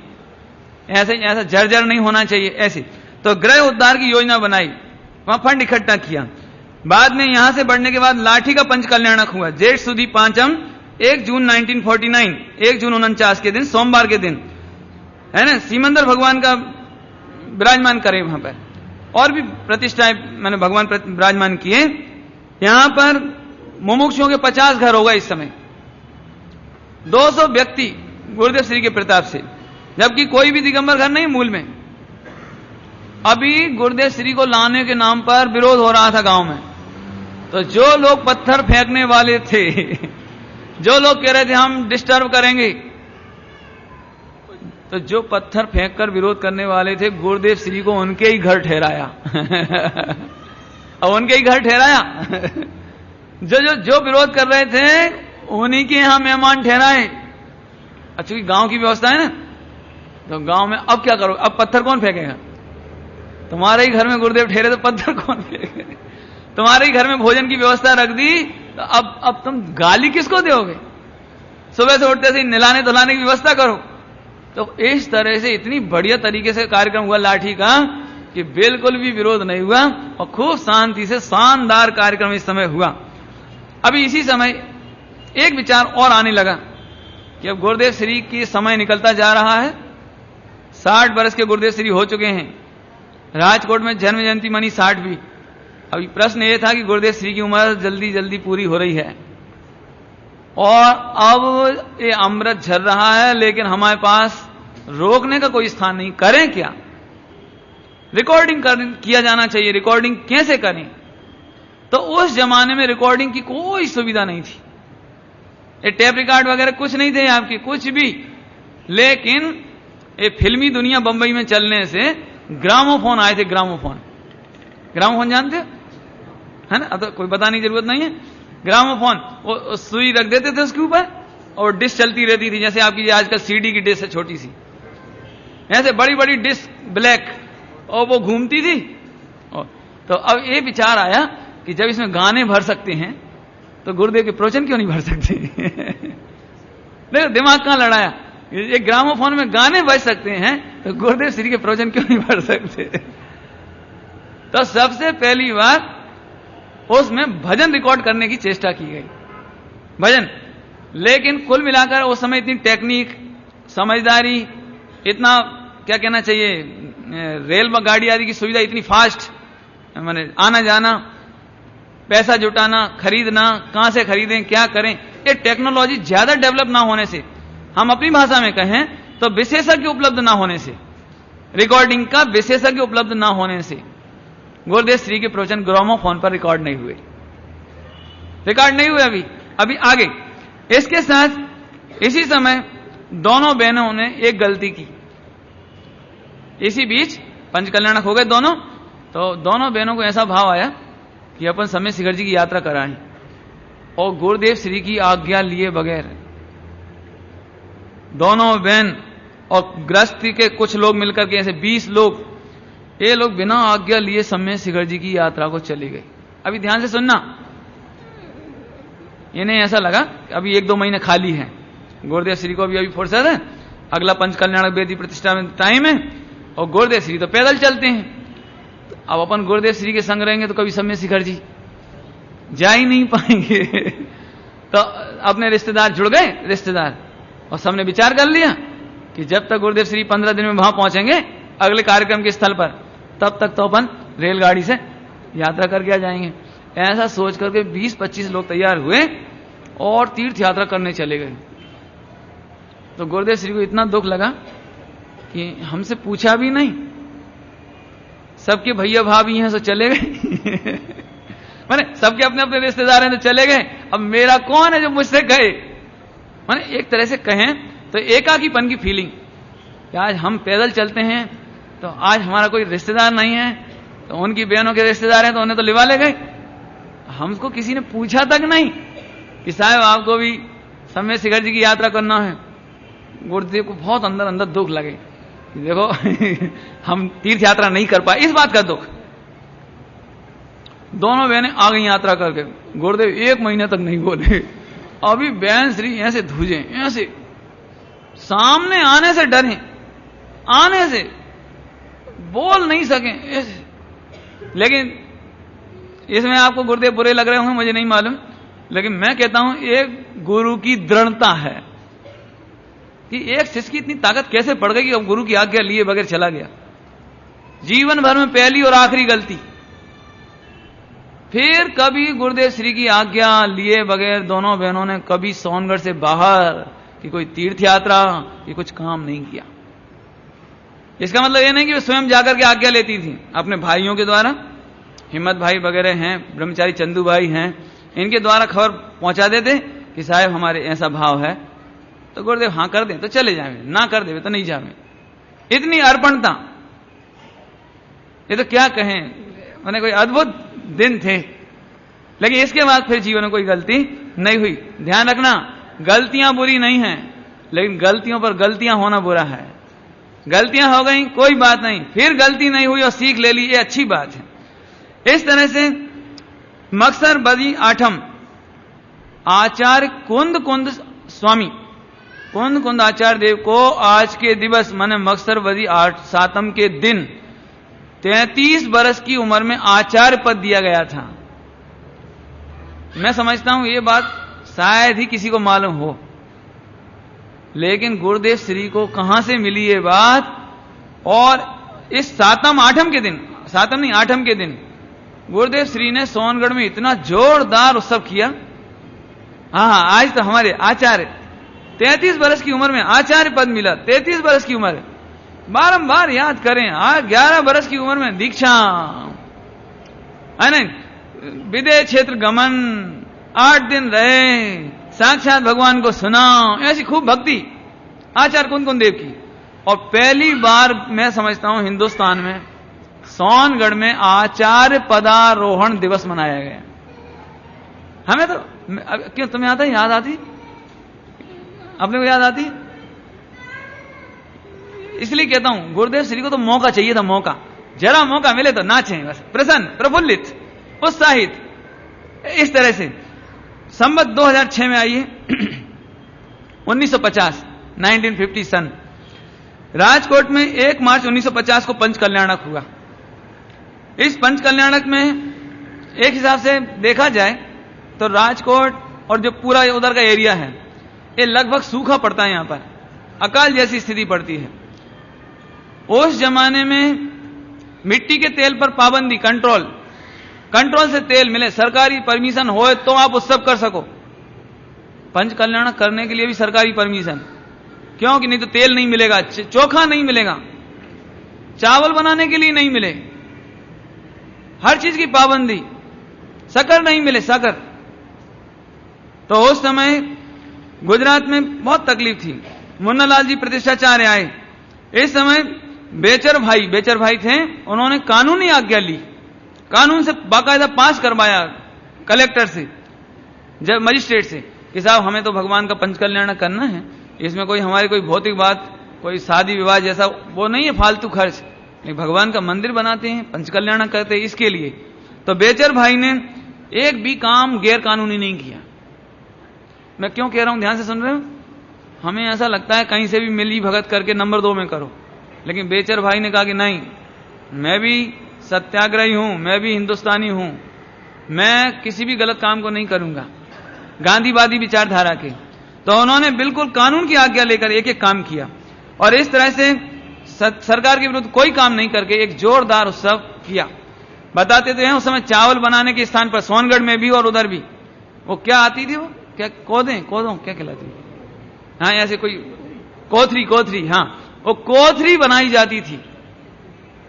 ऐसे ऐसा जर्जर नहीं होना चाहिए ऐसे। तो गृह उद्धार की योजना बनाई, वहां फंड इकट्ठा किया। बाद में यहां से बढ़ने के बाद लाठी का पंच कल्याणक हुआ, जेठ सुदी पांचम 1 जून 1949, 1 जून 49 के दिन, सोमवार के दिन, है ना। सीमंदर भगवान का विराजमान करे वहां पर, और भी प्रतिष्ठाएं मैंने भगवान विराजमान किए। यहां पर मुमुक्षुओं के 50 घर होगा इस समय, 200 व्यक्ति गुरुदेव श्री के प्रताप से, जबकि कोई भी दिगंबर घर नहीं मूल में। अभी गुरुदेव श्री को लाने के नाम पर विरोध हो रहा था गांव में, तो जो लोग पत्थर फेंकने वाले थे, जो लोग कह रहे थे हम डिस्टर्ब करेंगे, तो जो पत्थर फेंककर विरोध करने वाले थे, गुरुदेव श्री को उनके ही घर ठहराया और उनके ही घर ठहराया जो विरोध कर रहे थे उन्हीं के यहां मेहमान ठहराए। अच्छा, गांव की व्यवस्था है ना, तो गांव में अब क्या करो, अब पत्थर कौन फेंकेगा, तुम्हारे ही घर में गुरुदेव ठहरे तो पत्थर कौन फेंकेगा, तुम्हारे ही घर में भोजन की व्यवस्था रख दी, तो अब तुम गाली किसको दोगे, सुबह से उठते से नहलाने धुलाने की व्यवस्था करो। तो इस तरह से इतनी बढ़िया तरीके से कार्यक्रम हुआ लाठी का कि बिल्कुल भी विरोध नहीं हुआ और खूब शांति से शानदार कार्यक्रम इस समय हुआ। अभी इसी समय एक विचार और आने लगा कि अब गुरुदेव श्री की समय निकलता जा रहा है, 60 वर्ष के गुरुदेव श्री हो चुके हैं, राजकोट में जन्म जयंती मनी 60वीं। अभी प्रश्न ये था कि गुरुदेव श्री की उम्र जल्दी जल्दी पूरी हो रही है और अब ये अमृत झर रहा है, लेकिन हमारे पास रोकने का कोई स्थान नहीं, करें क्या, रिकॉर्डिंग किया जाना चाहिए, रिकॉर्डिंग कैसे करें। तो उस जमाने में रिकॉर्डिंग की कोई सुविधा नहीं थी, ये टेप रिकॉर्ड वगैरह कुछ नहीं थे आपकी, कुछ भी। लेकिन ये फिल्मी दुनिया बंबई में चलने से ग्रामोफोन आए थे, ग्रामोफोन जानते हो, है ना, अब तो कोई बताने की जरूरत नहीं है। ग्रामोफोन, वो सुई रख देते थे उसके ऊपर और डिस्क चलती रहती थी, जैसे आपकी आजकल सीडी की डिस्क है छोटी सी, ऐसे बड़ी बड़ी डिस्क ब्लैक, और वो घूमती थी। तो अब ये विचार आया कि जब इसमें गाने भर सकते हैं तो गुरुदेव के प्रवचन क्यों नहीं भर सकते देखो दिमाग कहां लड़ाया, ये ग्रामोफोन में गाने बज सकते हैं तो गुरुदेव श्री के प्रवचन क्यों नहीं भर सकते। तो सबसे पहली बार उसमें भजन रिकॉर्ड करने की चेष्टा की गई, भजन। लेकिन कुल मिलाकर उस समय इतनी टेक्निक, समझदारी, इतना क्या कहना चाहिए, रेल में गाड़ी आदि की सुविधा इतनी फास्ट, माने आना जाना, पैसा जुटाना, खरीदना, कहां से खरीदें, क्या करें, ये टेक्नोलॉजी ज्यादा डेवलप ना होने से, हम अपनी भाषा में कहें तो विशेषज्ञ उपलब्ध ना होने से, रिकॉर्डिंग का विशेषज्ञ उपलब्ध न होने से गुरुदेव श्री के प्रवचन ग्रामोफोन पर रिकॉर्ड नहीं हुए, अभी आगे। इसके साथ इसी समय दोनों बहनों ने एक गलती की, इसी बीच पंचकल्याणक हो गए दोनों, तो दोनों बहनों को ऐसा भाव आया कि अपन समय शिखर जी की यात्रा कराएं, और गुरुदेव श्री की आज्ञा लिए बगैर दोनों बहन और गृहस्थी के कुछ लोग मिलकर के ऐसे 20 लोग, ये लोग बिना आज्ञा लिए समय शिखर जी की यात्रा को चले गए। अभी ध्यान से सुनना, इन्हें ऐसा लगा कि अभी 1-2 महीने खाली है, गुरुदेव श्री को अभी फुर्सत है, अगला पंचकल्याणक बेदी प्रतिष्ठा में टाइम है, और गुरुदेव श्री तो पैदल चलते हैं, तो अब अपन गुरुदेव श्री के संग रहेंगे तो कभी समय शिखर जी जा ही नहीं पाएंगे। तो अपने रिश्तेदार जुड़ गए, रिश्तेदार, और सबने विचार कर लिया कि जब तक गुरुदेव श्री 15 दिन में वहां पहुंचेंगे अगले कार्यक्रम के स्थल पर, तब तक तो अपन रेलगाड़ी से यात्रा करके आ जाएंगे। ऐसा सोच करके 20-25 लोग तैयार हुए और तीर्थ यात्रा करने चले गए। तो गुरुदेव श्री को इतना दुख लगा कि हमसे पूछा भी नहीं, सबके भैया भाभी हैं तो चले गए। माने सबके अपने अपने रिश्तेदार हैं तो चले गए, अब मेरा कौन है जो मुझसे कहे। माने एक तरह से कहें तो एकाकीपन की फीलिंग कि आज हम पैदल चलते हैं तो आज हमारा कोई रिश्तेदार नहीं है, तो उनकी बहनों के रिश्तेदार हैं तो उन्हें तो लिवा ले गए, हमको किसी ने पूछा तक नहीं कि साहब आपको भी समय शिखर जी की यात्रा करना है। गुरुदेव को बहुत अंदर अंदर दुख लगे, देखो हम तीर्थ यात्रा नहीं कर पाए, इस बात का दुख। दोनों बहनें आ गई यात्रा करके, गुरुदेव 1 महीने तक नहीं बोले। अभी बहन श्री ऐसे धुजे, ऐसे सामने आने से डरे, आने से बोल नहीं सके ऐसे। लेकिन इसमें आपको गुरुदेव बुरे लग रहे होंगे, मुझे नहीं मालूम, लेकिन मैं कहता हूं एक गुरु की दृढ़ता है कि एक शिष्य की इतनी ताकत कैसे पड़ गई कि अब गुरु की आज्ञा लिए बगैर चला गया। जीवन भर में पहली और आखिरी गलती। फिर कभी गुरुदेव श्री की आज्ञा लिए बगैर दोनों बहनों ने कभी सोनगढ़ से बाहर की कोई तीर्थ यात्रा की कुछ काम नहीं किया। इसका मतलब यह नहीं कि वे स्वयं जाकर के आज्ञा लेती थी, अपने भाइयों के द्वारा, हिम्मत भाई वगैरह हैं, ब्रह्मचारी चंदू भाई हैं, इनके द्वारा खबर पहुंचा देते कि साहब हमारे ऐसा भाव है, तो गुरुदेव हां कर दे तो चले जावे, ना कर दे तो नहीं जावे। इतनी अर्पणता, ये तो क्या कहें, मैंने कोई अद्भुत दिन थे। लेकिन इसके बाद फिर जीवन में कोई गलती नहीं हुई। ध्यान रखना, गलतियां बुरी नहीं हैं, लेकिन गलतियों पर गलतियां होना बुरा है। गलतियां हो गई कोई बात नहीं, फिर गलती नहीं हुई और सीख ले ली, ये अच्छी बात है। इस तरह से मक्सर बदी आठम आचार्य कुंद स्वामी कुंद आचार्य देव को आज के दिवस माने मक्सर बदी 7 के दिन 33 वर्ष की उम्र में आचार्य पद दिया गया था। मैं समझता हूं ये बात शायद ही किसी को मालूम हो, लेकिन गुरुदेव श्री को कहां से मिली ये बात। और इस 8 के दिन गुरुदेव श्री ने सोनगढ़ में इतना जोरदार उत्सव किया। हाँ, आज तो हमारे आचार्य 33 वर्ष की उम्र में आचार्य पद मिला, 33 वर्ष की उम्र, बारंबार याद करें। 11 वर्ष की उम्र में दीक्षा है ना, विदेश क्षेत्र गमन, 8 दिन रहे, साक्षात भगवान को सुना, ऐसी खूब भक्ति आचार्य कुंद देव की। और पहली बार मैं समझता हूं हिंदुस्तान में सोनगढ़ में आचार्य पदारोहण दिवस मनाया गया। हमें तो क्यों, तुम्हें आता है, याद आती, अपने को याद आती? इसलिए कहता हूं गुरुदेव श्री को तो मौका चाहिए था, मौका, जरा मौका मिले तो नाचें बस, प्रसन्न, प्रफुल्लित, उत्साहित। इस तरह से संवत 2006 में आई है 1950 सन राजकोट में 1 मार्च 1950 को पंचकल्याणक हुआ। इस पंचकल्याणक में एक हिसाब से देखा जाए तो राजकोट और जो पूरा उधर का एरिया है ये लगभग सूखा पड़ता है, यहां पर अकाल जैसी स्थिति पड़ती है। उस जमाने में मिट्टी के तेल पर पाबंदी, कंट्रोल से तेल मिले, सरकारी परमिशन हो तो आप उत्सव कर सको। पंचकल्याणक करने के लिए भी सरकारी परमिशन, क्योंकि नहीं तो तेल नहीं मिलेगा, चोखा नहीं मिलेगा। चावल बनाने के लिए नहीं मिले, हर चीज की पाबंदी, शक्कर नहीं मिले, शक्कर। तो उस समय गुजरात में बहुत तकलीफ थी। मुन्नालाल जी प्रतिष्ठाचार्य आए। इस समय बेचर भाई थे, उन्होंने कानूनी आज्ञा ली, कानून से बाकायदा पास करवाया कलेक्टर से, जब मजिस्ट्रेट से, कि साहब हमें तो भगवान का पंचकल्याण करना है, इसमें कोई हमारी कोई भौतिक बात, कोई शादी विवाह जैसा वो नहीं है, फालतू खर्च, नहीं, भगवान का मंदिर बनाते हैं, पंचकल्याण करते हैं, इसके लिए। तो बेचर भाई ने एक भी काम गैर कानूनी नहीं किया। मैं क्यों कह रहा हूं, ध्यान से सुन रहे हो? हमें ऐसा लगता है कहीं से भी मिली भगत करके नंबर 2 में करो, लेकिन बेचर भाई ने कहा कि नहीं, मैं भी सत्याग्रही हूं, मैं भी हिंदुस्तानी हूं, मैं किसी भी गलत काम को नहीं करूंगा, गांधीवादी विचारधारा के। तो उन्होंने बिल्कुल कानून की आज्ञा लेकर एक एक काम किया, और इस तरह से सरकार के विरुद्ध कोई काम नहीं करके एक जोरदार उत्सव किया। बताते तो हैं उस समय चावल बनाने के स्थान पर सोनगढ़ में भी और उधर भी वो क्या आती थी, वो क्या कोदों क्या कहलाती थी, हाँ ऐसे कोई कोथरी, हाँ वो कोथरी बनाई जाती थी,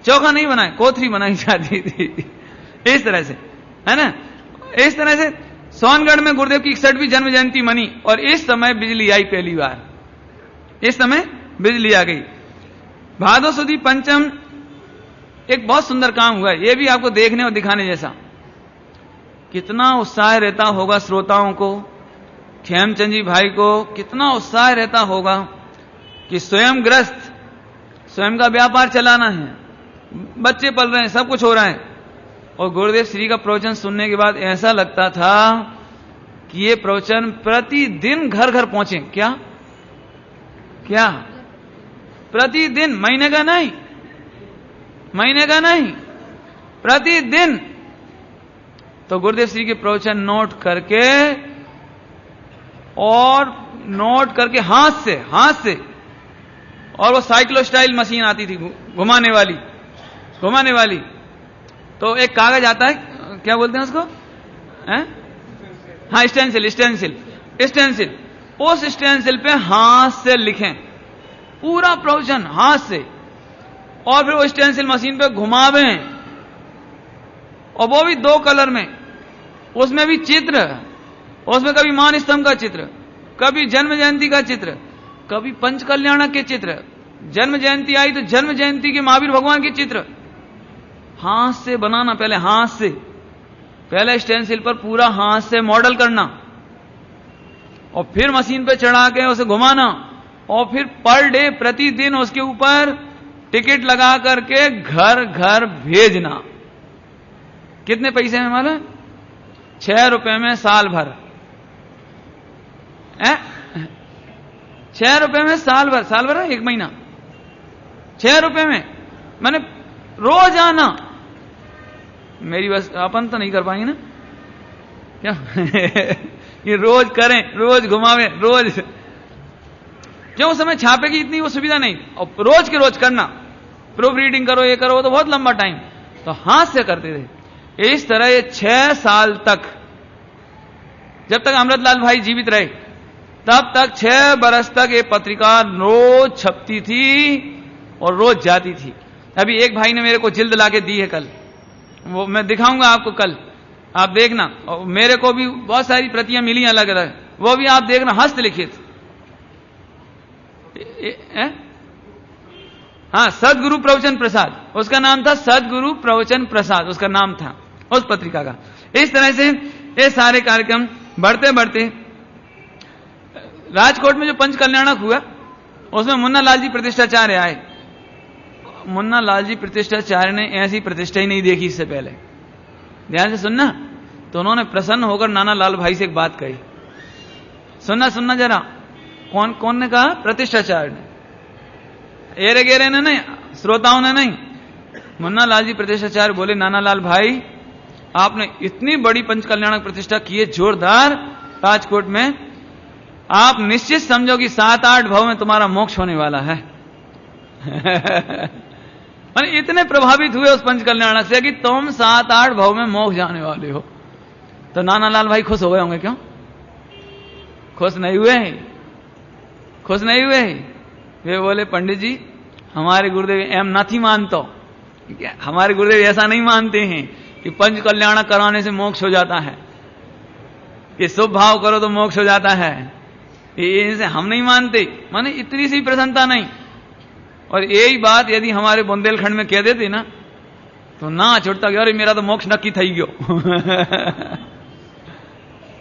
चोखा नहीं बनाए, कोथरी बनाई जाती थी। इस तरह से, है ना, इस तरह से सोनगढ़ में गुरुदेव की 61वीं जन्म जयंती मनी, और इस समय बिजली आई पहली बार, इस समय बिजली आ गई। भादो सुदी पंचम एक बहुत सुंदर काम हुआ, यह भी आपको देखने और दिखाने जैसा। कितना उत्साह रहता होगा श्रोताओं को, खेमचंद जी भाई को कितना उत्साह रहता होगा कि स्वयं ग्रस्त, स्वयं का व्यापार चलाना है, बच्चे पल रहे हैं, सब कुछ हो रहा है, और गुरुदेव श्री का प्रवचन सुनने के बाद ऐसा लगता था कि ये प्रवचन प्रतिदिन घर घर पहुंचे। क्या प्रतिदिन, महीने का नहीं, प्रतिदिन। तो गुरुदेव श्री के प्रवचन नोट करके हाथ से, और वो साइक्लोस्टाइल मशीन आती थी घुमाने वाली। तो एक कागज आता है, क्या बोलते हैं उसको, हाँ स्टेंसिल, उस स्टेंसिल पे हाथ से लिखें पूरा प्रवचन हाथ से, और फिर वो स्टेंसिल मशीन पे घुमावें, और वो भी 2 कलर में, उसमें भी चित्र, उसमें कभी मान स्तंभ का चित्र, कभी जन्म जयंती का चित्र, कभी पंचकल्याण के चित्र। जन्म जयंती आई तो जन्म जयंती के महावीर भगवान के चित्र हाथ से बनाना, पहले स्टेंसिल पर पूरा हाथ से मॉडल करना, और फिर मशीन पे चढ़ा के उसे घुमाना, और फिर पर डे प्रतिदिन उसके ऊपर टिकट लगा करके घर घर भेजना। कितने पैसे में मालूम? 6 रुपए में साल भर, 6 रुपए में साल भर है, 1 महीना, 6 रुपए में, मैंने रोज आना। मेरी बस अपन तो नहीं कर पाएंगे ना, क्या ये रोज करें, रोज घुमावे, रोज, क्यों उस समय छापे की इतनी वो सुविधा नहीं, और रोज के रोज करना, प्रूफ रीडिंग करो, ये करो, तो बहुत लंबा टाइम, तो हाथ से करते थे। इस तरह ये 6 साल तक, जब तक अमृतलाल भाई जीवित रहे, तब तक 6 बरस तक ये पत्रिका रोज छपती थी और रोज जाती थी। अभी एक भाई ने मेरे को जिल्द लाके दी है कल, वो मैं दिखाऊंगा आपको कल, आप देखना। और मेरे को भी बहुत सारी प्रतियां मिली अलग अलग, वो भी आप देखना, हस्तलिखित। हाँ, सदगुरु प्रवचन प्रसाद, उसका नाम था, सदगुरु प्रवचन प्रसाद उसका नाम था उस पत्रिका का। इस तरह से ये सारे कार्यक्रम बढ़ते बढ़ते राजकोट में जो पंच कल्याणक हुआ, उसमें मुन्नालाल जी प्रतिष्ठाचार्य आए। मुन्नालाल जी प्रतिष्ठाचार्य ने ऐसी प्रतिष्ठा ही नहीं देखी इससे पहले, ध्यान से सुनना। तो उन्होंने प्रसन्न होकर नाना लाल भाई से एक बात कही, सुनना जरा। कौन ने कहा? प्रतिष्ठाचार्य ने, एरे गेरे ने नहीं, श्रोताओं ने नहीं। मुन्नालाल जी प्रतिष्ठाचार्य बोले, नाना लाल भाई, आपने इतनी बड़ी पंचकल्याणक प्रतिष्ठा की है जोरदार राजकोट में, आप निश्चित समझो कि 7-8 भाव में तुम्हारा मोक्ष होने वाला है। मैंने इतने प्रभावित हुए उस पंचकल्याणक से कि तुम 7-8 भाव में मोक्ष जाने वाले हो। तो नाना लाल भाई खुश हो गए होंगे, क्यों खुश नहीं हुए? खुश नहीं हुए? वे बोले, पंडित जी, हमारे गुरुदेव एम नहीं मानतो, हमारे गुरुदेव ऐसा नहीं मानते हैं कि पंच कल्याण कराने से मोक्ष हो जाता है, कि शुभ भाव करो तो मोक्ष हो जाता है, इनसे हम नहीं मानते। माने इतनी सी प्रसन्नता नहीं। और यही बात यदि हमारे बुंदेलखंड में कह देते ना तो ना छुटता कि अरे मेरा तो मोक्ष नक्की थई गयो।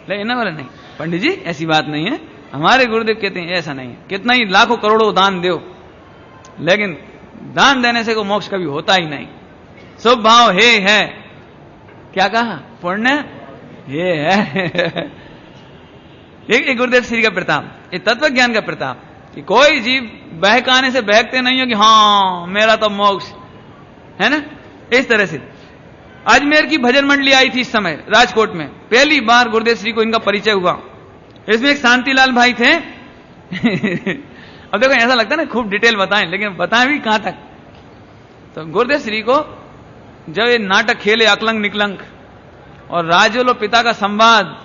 लेकिन ना बोले नहीं पंडित जी ऐसी बात नहीं है, हमारे गुरुदेव कहते हैं ऐसा नहीं है। कितना ही लाखों करोड़ों दान दो, लेकिन दान देने से को मोक्ष कभी होता ही नहीं। शुभ भाव है क्या कहा, पुण्य ये है। एक गुरुदेव श्री का प्रताप, ये तत्व ज्ञान का प्रताप कि कोई जीव बहकाने से बहकते नहीं हो कि हाँ मेरा तो मोक्ष है ना। इस तरह से अजमेर की भजन मंडली आई थी इस समय राजकोट में, पहली बार गुरुदेव श्री को इनका परिचय हुआ। इसमें एक शांतिलाल भाई थे। अब देखो ऐसा लगता है ना खूब डिटेल बताएं, लेकिन बताएं भी कहां तक। तो गुरुदेव श्री को जब ये नाटक खेले अकलंग निकलंग और राजुल और पिता का संवाद,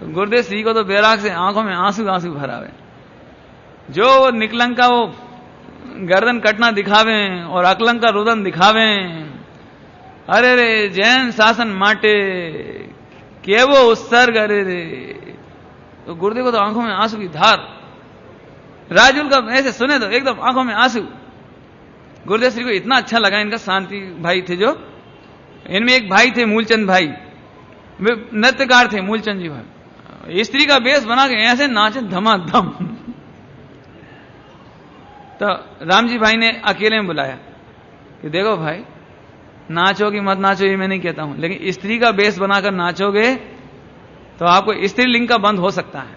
तो गुरुदेव श्री को तो बैराग से आंखों में आंसू आंसू भरावे। जो निकलंग का वो गर्दन कटना दिखावे और अकलंग का रुदन दिखावे, अरे रे जैन शासन माटे केवो उत्सर्ग, अरे रे। तो गुरुदेव को तो आंखों में आंसू की धार। राजुल का ऐसे सुने तो एकदम आंखों में आंसू। गुरुदेव श्री को इतना अच्छा लगा। इनका शांति भाई थे जो, इनमें एक भाई थे मूलचंद भाई, वे नृत्यकार थे मूलचंद जी भाई। स्त्री का बेस बना के ऐसे नाचे धमाधम। तो रामजी भाई ने अकेले में बुलाया कि देखो भाई नाचो कि मत नाचो ये मैं नहीं कहता हूं, लेकिन स्त्री का बेस बनाकर नाचोगे तो आपको स्त्रीलिंग का बंद हो सकता है,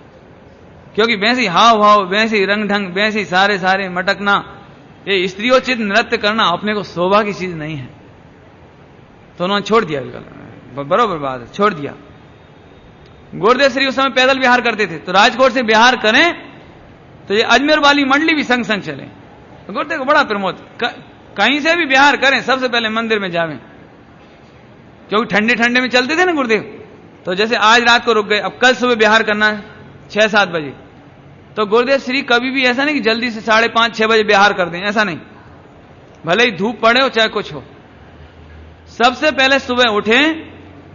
क्योंकि वैसी हाव भाव, वैसी रंग ढंग, वैसी सारे सारे मटकना, ये स्त्रियोचित नृत्य करना अपने को शोभा की चीज नहीं है। तो उन्होंने छोड़ दिया, बरोबर बात है, छोड़ दिया। गुरुदेव श्री उस समय पैदल विहार करते थे, तो राजकोट से विहार करें तो ये अजमेर वाली मंडली भी संग संग चले। तो गुरुदेव को बड़ा प्रमोद, कहीं से भी विहार करें सबसे पहले मंदिर में जावें, क्योंकि ठंडे ठंडे में चलते थे ना गुरुदेव। तो जैसे आज रात को रुक गए, अब कल सुबह विहार करना है 6-7 बजे, तो गुरुदेव श्री कभी भी ऐसा नहीं कि जल्दी से 5:30-6 बजे विहार कर दें, ऐसा नहीं। भले ही धूप पड़े हो चाहे कुछ हो, सबसे पहले सुबह उठें,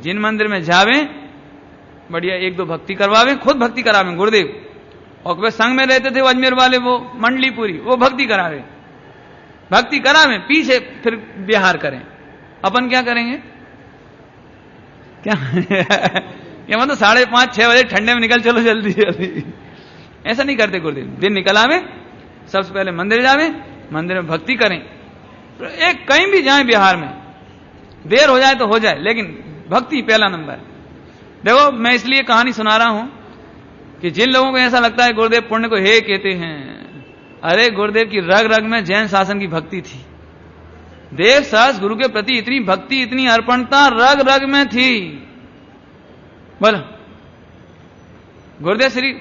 जिन मंदिर में जावें, बढ़िया 1-2 भक्ति करवावे, खुद भक्ति करावें गुरुदेव, और वे संग में रहते थे वो अजमेर वाले, वो मंडली पूरी, वो भक्ति करावे, भक्ति करावें, पीछे फिर विहार करें। अपन क्या करेंगे, क्या ये मतलब 5:30-6 बजे ठंडे में निकल चलो जल्दी जल्दी, ऐसा नहीं करते गुरुदेव। दिन निकल आवे, सबसे पहले मंदिर जावे, मंदिर में भक्ति करें। एक कहीं भी जाए बिहार में, देर हो जाए तो हो जाए, लेकिन भक्ति पहला नंबर। देखो मैं इसलिए कहानी सुना रहा हूं कि जिन लोगों को ऐसा लगता है गुरुदेव पुण्य को हे कहते हैं, अरे गुरुदेव की रग रग में जैन शासन की भक्ति थी। देव सहस गुरु के प्रति इतनी भक्ति, इतनी अर्पणता रग रग में थी। बोलो गुरुदेव श्री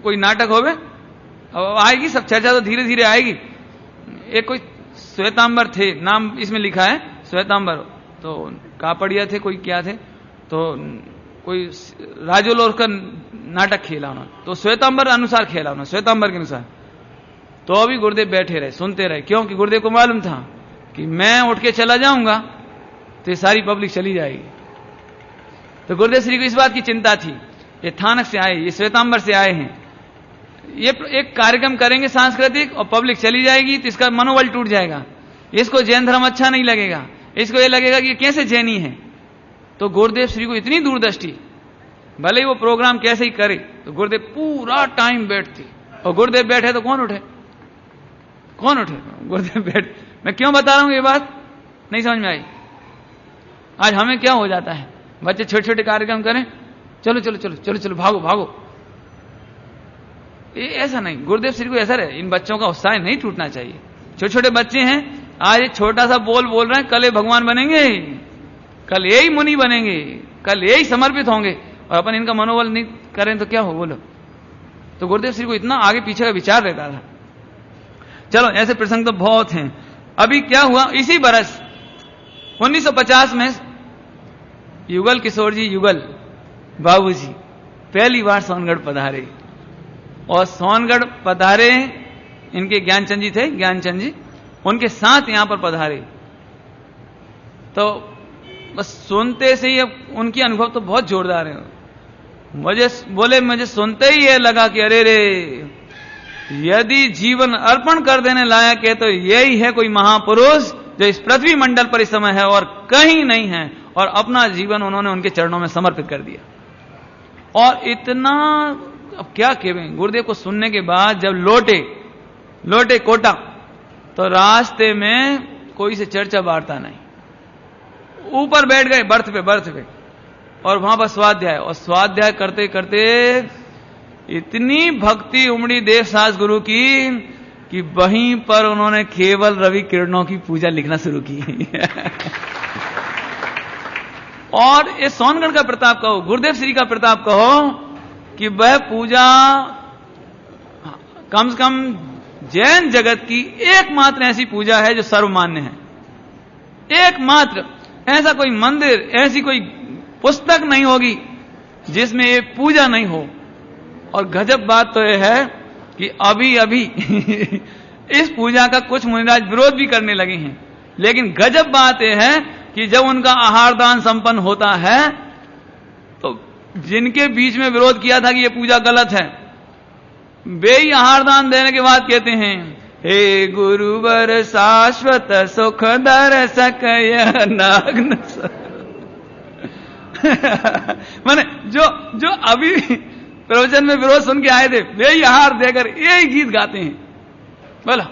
कोई नाटक होवे, अब आएगी सब चर्चा तो धीरे धीरे आएगी। एक कोई श्वेतांबर थे, नाम इसमें लिखा है श्वेतांबर, तो कापड़िया थे कोई क्या थे, तो कोई राजोलोर का नाटक खेला उन्होंने, तो श्वेतांबर अनुसार खेला उन्होंने, श्वेतांबर के अनुसार। तो अभी गुरुदेव बैठे रहे, सुनते रहे, क्योंकि गुरुदेव को मालूम था कि मैं उठ के चला जाऊंगा तो ये सारी पब्लिक चली जाएगी। तो गुरुदेव श्री को इस बात की चिंता थी, ये थानक से आए, ये श्वेतांबर से आए हैं, ये एक कार्यक्रम करेंगे सांस्कृतिक और पब्लिक चली जाएगी तो इसका मनोबल टूट जाएगा, इसको जैन धर्म अच्छा नहीं लगेगा, इसको ये लगेगा कि ये कैसे जैनी है। तो गुरुदेव श्री को इतनी दूरदृष्टि, भले ही वो प्रोग्राम कैसे ही करे, तो गुरुदेव पूरा टाइम बैठते, और गुरुदेव बैठे तो कौन उठे, कौन उठे, गुरुदेव बैठ। मैं क्यों बता रहा हूं ये बात, नहीं समझ में आई। आज हमें क्या हो जाता है, बच्चे छोटे छोटे कार्यक्रम करें, चलो चलो चलो चलो चलो भागो भागो, ये ऐसा नहीं। गुरुदेव श्री को ऐसा रहे, इन बच्चों का उत्साह नहीं टूटना चाहिए। छोटे छोटे बच्चे हैं, आज एक छोटा सा बोल रहे हैं, कल ये भगवान बनेंगे, कल यही मुनि बनेंगे, कल यही समर्पित होंगे, और अपन इनका मनोबल नहीं करें तो क्या हो, बोलो। तो गुरुदेव श्री को इतना आगे पीछे का विचार रहता था। चलो ऐसे प्रसंग तो बहुत हैं। अभी क्या हुआ, इसी बरस 1950 में युगल किशोर जी, युगल बाबूजी पहली बार सोनगढ़ पधारे, और सोनगढ़ पधारे, इनके ज्ञानचंद जी थे, ज्ञानचंद जी, उनके साथ यहां पर पधारे। तो बस सुनते से ही अब उनकी अनुभव तो बहुत जोरदार है। मुझे सुनते ही ये लगा कि अरे रे, यदि जीवन अर्पण कर देने लायक है तो यही है कोई महापुरुष जो इस पृथ्वी मंडल पर इस समय है और कहीं नहीं है, और अपना जीवन उन्होंने उनके चरणों में समर्पित कर दिया। और इतना, अब क्या कहें, गुरुदेव को सुनने के बाद जब लौटे कोटा, तो रास्ते में कोई से चर्चा वार्ता नहीं, ऊपर बैठ गए बर्थ पे, और वहां पर स्वाध्याय, और स्वाध्याय करते करते इतनी भक्ति उमड़ी देवसास गुरु की कि वहीं पर उन्होंने केवल रवि किरणों की पूजा लिखना शुरू की। और ये सोनगढ़ का प्रताप कहो, गुरुदेव श्री का प्रताप कहो कि वह पूजा कम से कम जैन जगत की एकमात्र ऐसी पूजा है जो सर्वमान्य है। एकमात्र ऐसा कोई मंदिर, ऐसी कोई पुस्तक नहीं होगी जिसमें ये पूजा नहीं हो। और गजब बात तो यह है कि अभी इस पूजा का कुछ मुनिराज विरोध भी करने लगे हैं, लेकिन गजब बात यह है कि जब उनका आहार दान संपन्न होता है तो जिनके बीच में विरोध किया था कि यह पूजा गलत है, वे ही आहार दान देने के बाद कहते हैं, हे गुरुवर शाश्वत सुख दर सकय नाग्न। माने जो अभी प्रवचन में विरोध सुन के आए थे, वे ही आहार देकर यही गीत गाते हैं। बोला,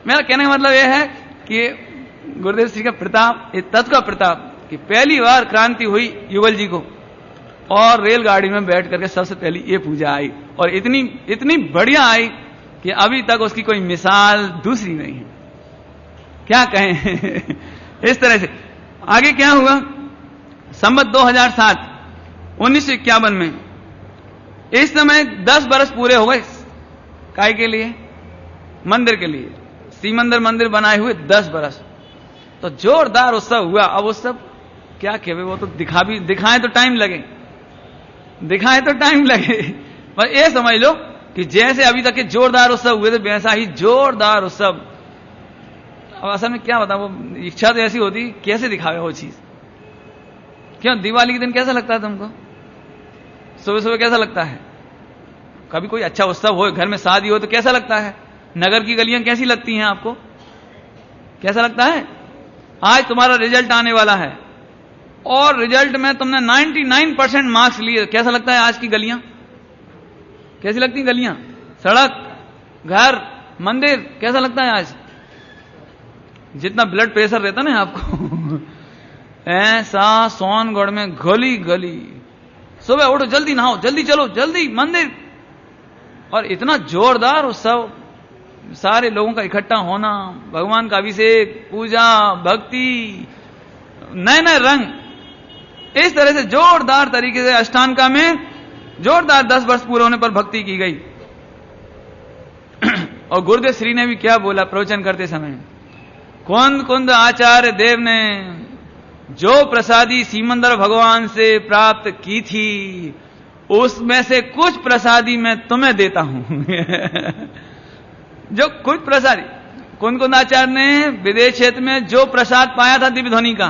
मेरा कहने का मतलब यह है कि गुरुदेव श्री का प्रताप, तत्व का प्रताप, कि पहली बार क्रांति हुई युगल जी को, और रेलगाड़ी में बैठ करके सबसे पहली ये पूजा आई, और इतनी बढ़िया आई कि अभी तक उसकी कोई मिसाल दूसरी नहीं है। क्या कहें। इस तरह से आगे क्या हुआ, संवत 2007 1951 में, इस समय 10 बरस पूरे हो गए काय के लिए, मंदिर के लिए, सीमंदर मंदिर बनाए हुए 10 बरस। तो जोरदार उत्सव हुआ। अब उत्सव क्या कहे, वो तो दिखाएं तो टाइम लगे, पर ये समझ लो कि जैसे अभी तक के जोरदार उत्सव हुए थे वैसा ही जोरदार उत्सव। अब असल में क्या बताऊं, वो इच्छा तो ऐसी होती, कैसे दिखावे वो चीज। क्यों, दिवाली के दिन कैसा लगता है तुमको, सुबह सुबह कैसा लगता है, कभी कोई अच्छा उत्सव हो, घर में शादी हो तो कैसा लगता है, नगर की गलियां कैसी लगती हैं आपको, कैसा लगता है। आज तुम्हारा रिजल्ट आने वाला है और रिजल्ट में तुमने 99% मार्क्स लिए, कैसा लगता है आज की गलियां, कैसी लगती हैं गलियां, सड़क, घर, मंदिर, कैसा लगता है आज। जितना ब्लड प्रेशर रहता ना आपको ऐसा सोनगढ़ में गली गली, सुबह उठो, जल्दी नहाओ, जल्दी चलो, जल्दी मंदिर, और इतना जोरदार उत्सव, सारे लोगों का इकट्ठा होना, भगवान का अभिषेक, पूजा, भक्ति, नए नए रंग, इस तरह से जोरदार तरीके से अष्टांगा में जोरदार 10 वर्ष पूरे होने पर भक्ति की गई। और गुरुदेव श्री ने भी क्या बोला प्रवचन करते समय, कुंद आचार्य देव ने जो प्रसादी सीमंदर भगवान से प्राप्त की थी उसमें से कुछ प्रसादी मैं तुम्हें देता हूं। जो कुछ प्रसादी कुंद आचार्य ने विदेश क्षेत्र में जो प्रसाद पाया था दिव्य ध्वनि का,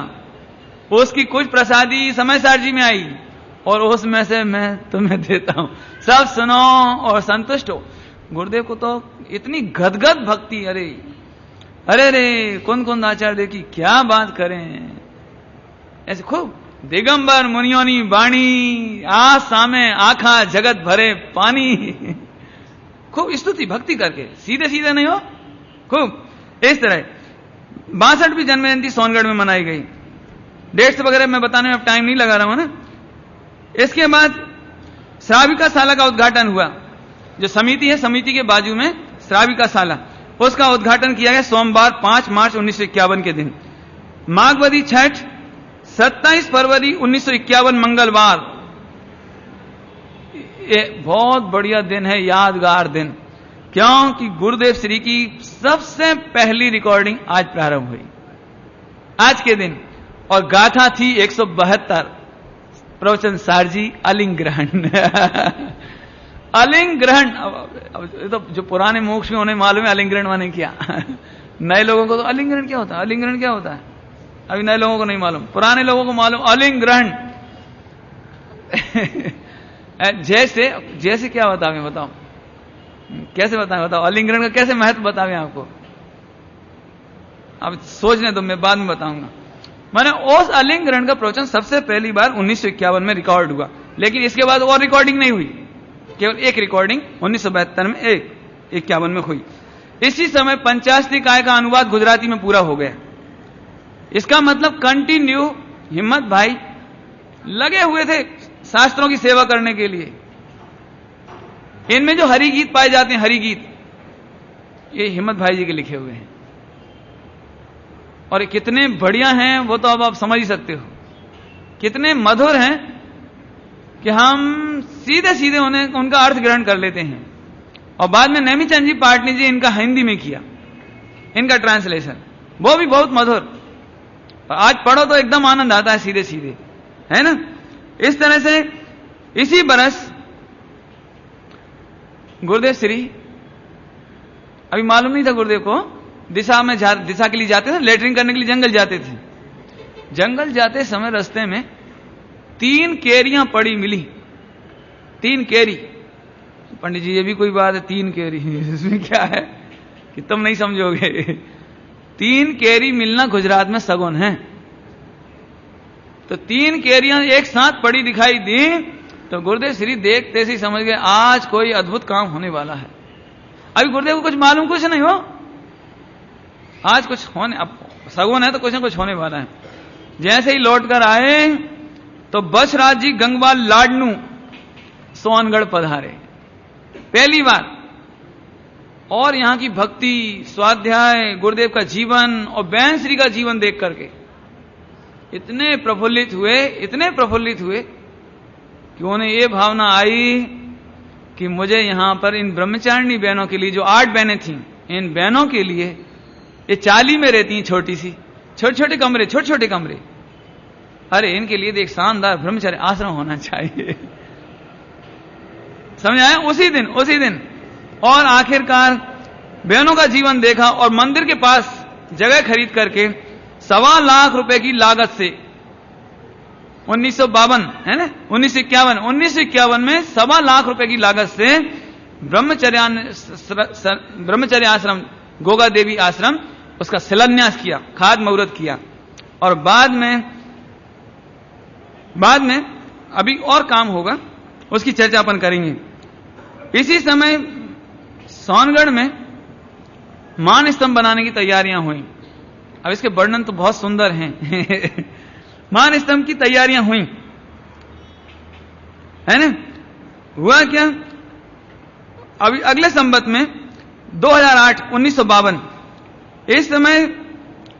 उसकी कुछ प्रसादी समय सार जी में आई और उसमें से मैं तुम्हें देता हूं, सब सुनो और संतुष्ट हो। गुरुदेव को तो इतनी गदगद भक्ति, अरे रे कुंद आचार्य देव की क्या बात करें। ऐसे खूब दिगंबर मुनियोनी वाणी, आ सामे आखा जगत भरे पानी, खूब स्तुति भक्ति करके, सीधे सीधे नहीं हो, खूब इस तरह। 62वीं जन्म जयंती सोनगढ़ में मनाई गई। डेट्स वगैरह मैं बताने में अब टाइम नहीं लगा रहा हूं ना। इसके बाद श्राविका शाला का उद्घाटन हुआ। जो समिति है, समिति के बाजू में श्राविका शाला, उसका उद्घाटन किया गया सोमवार 5 मार्च 1951 के दिन। माघवदी छठ 27 फरवरी 1951 मंगलवार। ये बहुत बढ़िया दिन है, यादगार दिन, क्योंकि गुरुदेव श्री की सबसे पहली रिकॉर्डिंग आज प्रारंभ हुई, आज के दिन, और गाथा थी 172। प्रवचन सारजी अलिंग ग्रहण। अलिंग ग्रहण, तो जो पुराने मोक्ष में उन्हें मालूम है अलिंग ग्रहण माने क्या। नए लोगों को तो अलिंग ग्रहण क्या होता है, अलिंग ग्रहण क्या होता है, अभी नए लोगों को नहीं मालूम, पुराने लोगों को मालूम अलिंग ग्रहण। जैसे जैसे क्या बताओगे, बताओ कैसे बताएं, बताओ अलिंग ग्रहण का कैसे महत्व बताएं आपको, अब सोचने दो, मैं बाद में बताऊंगा। मैंने उस अलिंग ग्रहण का प्रवचन सबसे पहली बार 1951 में रिकॉर्ड हुआ, लेकिन इसके बाद और रिकॉर्डिंग नहीं हुई, केवल एक रिकॉर्डिंग 1972 में 51 में हुई। इसी समय पंचाशती काय का अनुवाद गुजराती में पूरा हो गया। इसका मतलब कंटिन्यू हिम्मत भाई लगे हुए थे शास्त्रों की सेवा करने के लिए। इनमें जो हरि गीत पाए जाते हैं, हरि गीत, ये हिम्मत भाई जी के लिखे हुए हैं, और ये कितने बढ़िया हैं वो तो अब आप समझ ही सकते हो, कितने मधुर हैं कि हम सीधे सीधे उन्हें उनका अर्थ ग्रहण कर लेते हैं। और बाद में नेमीचंद जी पाटनी जी इनका हिंदी में किया, इनका ट्रांसलेशन, वो भी बहुत मधुर, आज पढ़ो तो एकदम आनंद आता है सीधे सीधे, है ना। इस तरह से इसी बरस गुरुदेव श्री, अभी मालूम नहीं था गुरुदेव को, दिशा के लिए जाते थे, लेटरिंग करने के लिए जंगल जाते थे। जंगल जाते समय रास्ते में 3 केरियां पड़ी मिली, 3 केरी। पंडित जी ये भी कोई बात है, 3 केरी, इसमें क्या है कि तुम नहीं समझोगे। 3 केरी मिलना गुजरात में सगुन है। तो 3 केरियां एक साथ पड़ी दिखाई दी, तो गुरुदेव श्री देखते से समझ गए आज कोई अद्भुत काम होने वाला है। अभी गुरुदेव को कुछ मालूम कुछ नहीं हो, आज कुछ होने, अब सगुन है तो कुछ ना कुछ होने वाला है। जैसे ही लौट कर आए तो बसराज जी गंगवाल लाडनू सोनगढ़ पधारे पहली बार, और यहां की भक्ति, स्वाध्याय, गुरुदेव का जीवन और बहन श्री का जीवन देख करके इतने प्रफुल्लित हुए कि उन्हें ये भावना आई कि मुझे यहां पर इन ब्रह्मचारिणी बहनों के लिए, जो 8 बहनें थीं, इन बहनों के लिए, ये चाली में रहती हैं, छोटे छोटे कमरे, अरे इनके लिए एक शानदार ब्रह्मचर्य आश्रम होना चाहिए। समझ आया? उसी दिन और आखिरकार बहनों का जीवन देखा और मंदिर के पास जगह खरीद करके 1.25 लाख रुपए की लागत से 1952 है ना, 1951 में 1.25 लाख रुपए की लागत से ब्रह्मचर्य आश्रम, गोगा देवी आश्रम, उसका शिलान्यास किया, खाद मुहूर्त किया। और बाद में अभी और काम होगा, उसकी चर्चा अपन करेंगे। इसी समय सोनगढ़ में मान स्तंभ बनाने की तैयारियां हुई। अब इसके वर्णन तो बहुत सुंदर हैं। मान स्तंभ की तैयारियां हुई, है ना। हुआ क्या, अभी अगले संवत में 1952 इस समय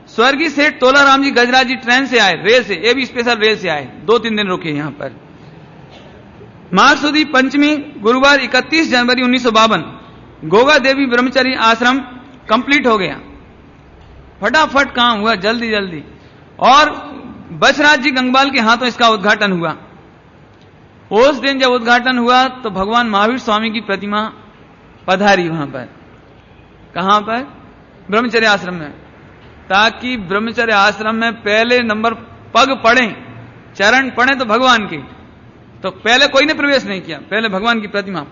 स्वर्गीय सेठ तोलाराम जी गजराज जी ट्रेन से आए, रेल से, ये भी स्पेशल रेल से आए, 2-3 दिन रुके यहां पर। माघ सुदी पंचमी गुरुवार 31 जनवरी 1952 गोगा देवी ब्रह्मचारी आश्रम कंप्लीट हो गया, फटाफट काम हुआ, जल्दी। और बसराज जी गंगवाल के हाथों इसका उद्घाटन हुआ। उस दिन जब उद्घाटन हुआ तो भगवान महावीर स्वामी की प्रतिमा पधारी वहां पर। कहां पर? ब्रह्मचर्य आश्रम में, ताकि ब्रह्मचर्य आश्रम में पहले नंबर पग पड़े, चरण पड़े तो भगवान के, तो पहले कोई ने प्रवेश नहीं किया, पहले भगवान की प्रतिमा।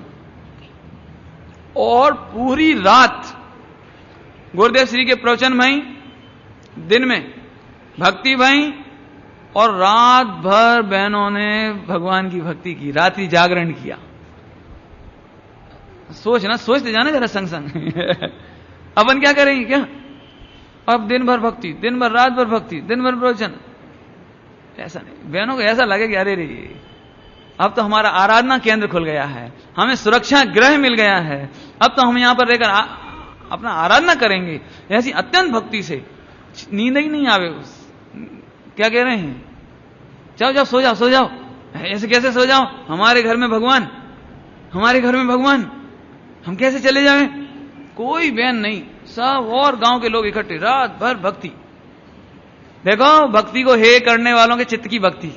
और पूरी रात गुरुदेव श्री के प्रवचन भई, दिन में भक्ति भई, और रात भर बहनों ने भगवान की भक्ति की, रात्रि जागरण किया। सोचते जाना जरा संग अपन क्या करेंगे क्या, अब दिन भर भक्ति, दिन भर रात भर भक्ति, दिन भर प्रवचन, ऐसा नहीं। बहनों को ऐसा लगे कि अरे रे अब तो हमारा आराधना केंद्र खुल गया है, हमें सुरक्षा गृह मिल गया है, अब तो हम यहां पर रहकर अपना आराधना करेंगे। ऐसी अत्यंत भक्ति से नींद ही नहीं आवे। क्या कह रहे हैं, जाओ सो जाओ, ऐसे कैसे सो जाओ, हमारे घर में भगवान, हम कैसे चले जाएं? कोई बहन नहीं, सब और गांव के लोग इकट्ठे, रात भर भक्ति। देखो भक्ति को हे करने वालों के चित्त की भक्ति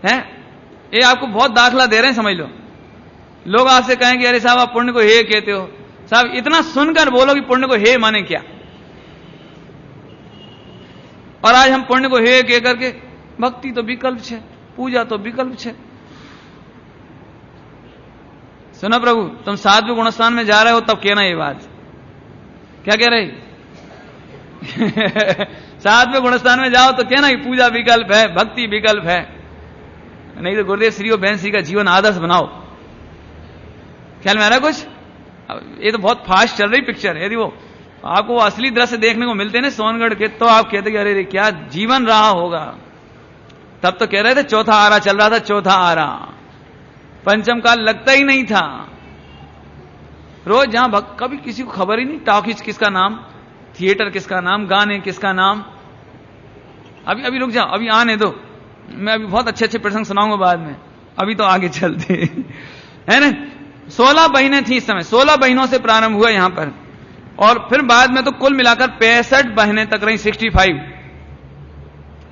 है। ये आपको बहुत दाखला दे रहे हैं, समझ लो। लोग आपसे कहें कि अरे साहब आप पुण्य को हे कहते हो, साहब इतना सुनकर बोलो कि पुण्य को हे माने क्या। और आज हम पुण्य को हे कह करके, भक्ति तो विकल्प छे, पूजा तो विकल्प छे। सुनो प्रभु, तुम 7वें गुणस्थान में जा रहे हो तब कहना ये बात। क्या कह रहे 7वें गुणस्थान में जाओ तो कहना कि पूजा विकल्प है, भक्ति विकल्प है। नहीं तो गुरुदेव श्री और बहन श्री का जीवन आदर्श बनाओ। ख्याल में आ रहा कुछ? ये तो बहुत फास्ट चल रही पिक्चर। यदि वो आपको असली दृश्य देखने को मिलते ना सोनगढ़ के, तो आप कहते कि अरे क्या जीवन रहा होगा। तब तो कह रहे थे चौथा आरा चल रहा था, चौथा आरा, पंचम काल लगता ही नहीं था। रोज जहां कभी किसी को खबर ही नहीं, टॉकीज किसका नाम, थिएटर किसका नाम, गाने किसका नाम। अभी रुक जाओ, अभी आने दो, मैं अभी बहुत अच्छे अच्छे प्रसंग सुनाऊंगा बाद में। अभी तो आगे चलते है ना। 16 बहनें थी इस समय, 16 बहनों से प्रारंभ हुआ यहां पर, और फिर बाद में तो कुल मिलाकर 65 बहनें तक रही, 65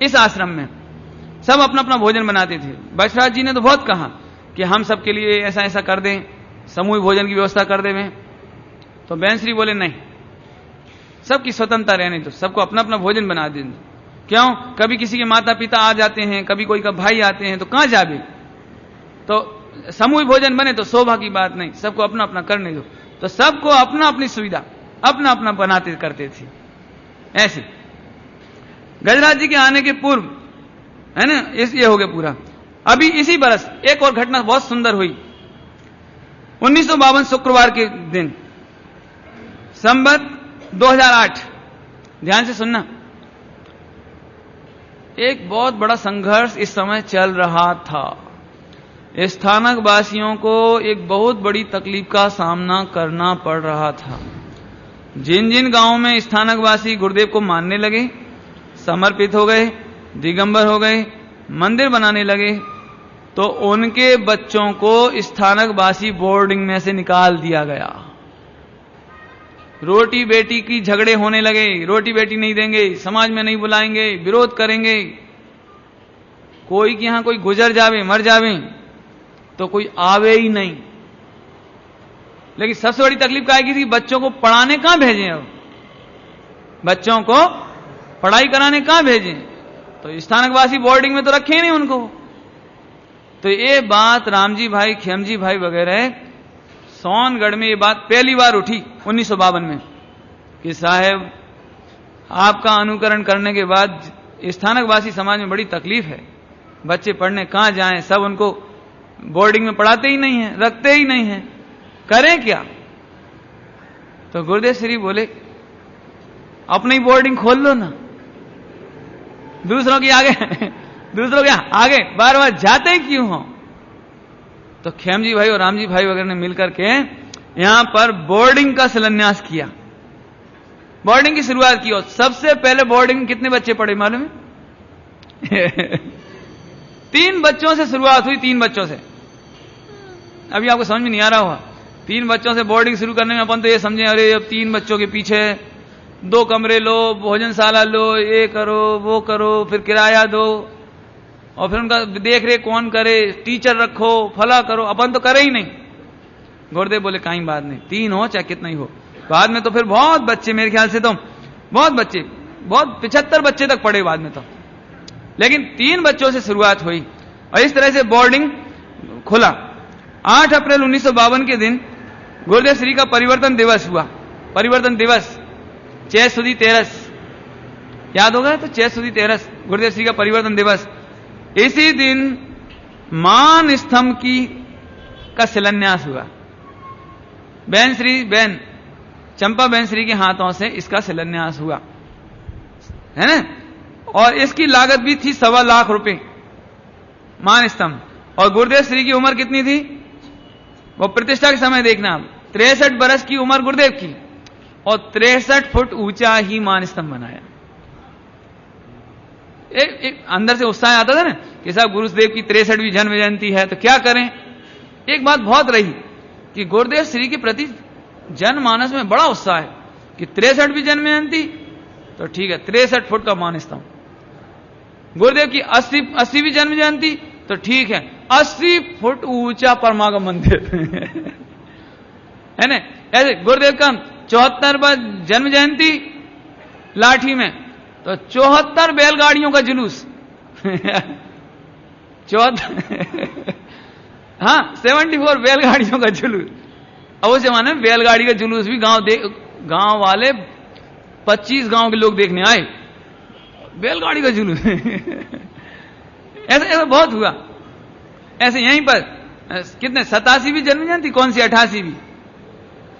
इस आश्रम में। सब अपना अपना भोजन बनाते थे। बछराज जी ने तो बहुत कहा कि हम सबके लिए ऐसा ऐसा कर दें, समूह भोजन की व्यवस्था कर दें। तो बहन श्री बोले नहीं, सबकी स्वतंत्रता रहने दो, सबको अपना अपना भोजन बना दें। क्यों? कभी किसी के माता पिता आ जाते हैं, कभी कोई का भाई आते हैं, तो कहां जावे। तो समूह भोजन बने तो शोभा की बात नहीं, सबको अपना अपना करने दो। तो सबको अपना अपनी सुविधा अपना अपना बनाते करते थे। ऐसे गजराज जी के आने के पूर्व है ना, ये हो गया पूरा। अभी इसी बरस एक और घटना बहुत सुंदर हुई। 1952 शुक्रवार के दिन, संवत 2008, ध्यान से सुनना। एक बहुत बड़ा संघर्ष इस समय चल रहा था। स्थानक वासियों को एक बहुत बड़ी तकलीफ का सामना करना पड़ रहा था। जिन जिन गांवों में स्थानक वासी गुरुदेव को मानने लगे, समर्पित हो गए, दिगंबर हो गए, मंदिर बनाने लगे, तो उनके बच्चों को स्थानक वासी बोर्डिंग में से निकाल दिया गया। रोटी बेटी की झगड़े होने लगे, रोटी बेटी नहीं देंगे, समाज में नहीं बुलाएंगे, विरोध करेंगे। कोई के यहां कोई गुजर जावे, मर जावे, तो कोई आवे ही नहीं। लेकिन सबसे बड़ी तकलीफ क्या आएगी थी, बच्चों को पढ़ाने कहां भेजें। अब बच्चों को पढ़ाई कराने कहां भेजें। तो स्थानकवासी बोर्डिंग में तो रखे ही नहीं उनको। तो ये बात रामजी भाई, खेमजी भाई वगैरह सोनगढ़ में ये बात पहली बार उठी 1952 में कि साहब आपका अनुकरण करने के बाद स्थानकवासी समाज में बड़ी तकलीफ है, बच्चे पढ़ने कहां जाएं, सब उनको बोर्डिंग में पढ़ाते ही नहीं है, रखते ही नहीं है, करें क्या। तो गुरुदेव श्री बोले अपनी बोर्डिंग खोल लो ना, दूसरों के आगे बार बार जाते ही क्यों हो। तो खेमजी भाई और रामजी भाई वगैरह ने मिलकर के यहां पर बोर्डिंग का शिलान्यास किया, बोर्डिंग की शुरुआत की। और सबसे पहले बोर्डिंग में कितने बच्चे पढ़े मालूम है 3 बच्चों से शुरुआत हुई, 3 बच्चों से। अभी आपको समझ में नहीं आ रहा होगा, 3 बच्चों से बोर्डिंग शुरू करने में अपन तो ये समझे अरे अब 3 बच्चों के पीछे 2 कमरे लो, भोजनशाला लो, ये करो वो करो, फिर किराया दो, और फिर उनका देख रेख कौन करे, टीचर रखो, फला करो। अपन तो करे ही नहीं। गुरुदेव बोले कहीं बात नहीं, 3 हो चाहे कितना ही हो। बाद में तो फिर बहुत बच्चे, मेरे ख्याल से तो बहुत बच्चे, बहुत 75 बच्चे तक पढ़े बाद में तो, लेकिन 3 बच्चों से शुरुआत हुई और इस तरह से बोर्डिंग खुला। 8 अप्रैल 1952 के दिन गुरुदेव श्री का परिवर्तन दिवस हुआ। परिवर्तन दिवस चैत सुदी 13, याद होगा तो चैत सुदी 13 गुरुदेव श्री का परिवर्तन दिवस। इसी दिन मान स्तंभ का शिलान्यास हुआ। बहन चंपा बहन श्री के हाथों से इसका शिलान्यास हुआ है ना। और इसकी लागत भी थी 1.25 लाख रुपए मान स्तंभ। और गुरुदेव श्री की उम्र कितनी थी, वो प्रतिष्ठा के समय देखना आप, 63 बरस की उम्र गुरुदेव की, और 63 फुट ऊंचा ही मान स्तंभ बनाया। एक अंदर से उत्साह आता था ना कि साहब गुरुदेव की 63वीं जन्म जयंती है तो क्या करें। एक बात बहुत रही कि गुरुदेव श्री के प्रति जनमानस में बड़ा उत्साह है कि 63वीं जन्म जयंती तो ठीक है, 63 फुट का मान स्तंभ। गुरुदेव की 80वीं जन्म जयंती तो ठीक है, 80 फुट ऊंचा परमागम मंदिर है ना। ऐसे गुरुदेव का 74वां जन्म जयंती लाठी में, तो 74 बैलगाड़ियों का जुलूस 74 बैलगाड़ियों का जुलूस। अब उस जमाने में बैलगाड़ी का जुलूस भी गांव वाले 25 गांव के लोग देखने आए, बैलगाड़ी का जुलूस। ऐसा बहुत हुआ। ऐसे यहीं पर कितने 87वीं जन्म जयंती, कौन सी 88वीं,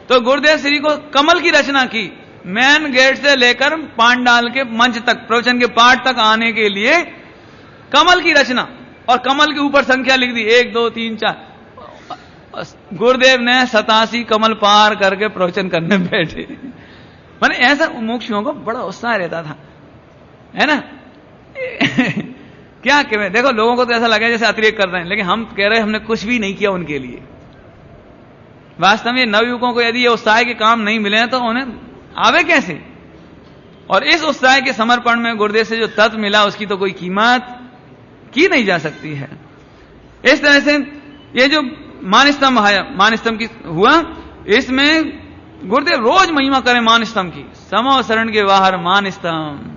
तो गुरुदेव श्री को कमल की रचना की। मेन गेट से लेकर पांडाल के मंच तक, प्रवचन के पाठ तक आने के लिए कमल की रचना, और कमल के ऊपर संख्या लिख दी 1 2 3 4। गुरुदेव ने 87 कमल पार करके प्रवचन करने बैठे। मैंने ऐसा मुमुक्षुओं को बड़ा उत्साह रहता था, है ना। क्या कहें, देखो लोगों को तो ऐसा लगा जैसे अतिरेक कर रहे हैं, लेकिन हम कह रहे हैं हमने कुछ भी नहीं किया उनके लिए। वास्तव में नवयुवकों को यदि ये उत्साह के काम नहीं मिले तो उन्हें आवे कैसे। और इस उत्साह के समर्पण में गुरुदेव से जो तत्व मिला उसकी तो कोई कीमत की नहीं जा सकती है। इस तरह से ये जो मानस्तंभ आया, मानस्तंभ की हुआ, इसमें गुरुदेव रोज महिमा करें मानस्तंभ की। समो शरण के बाहर मानस्तंभ,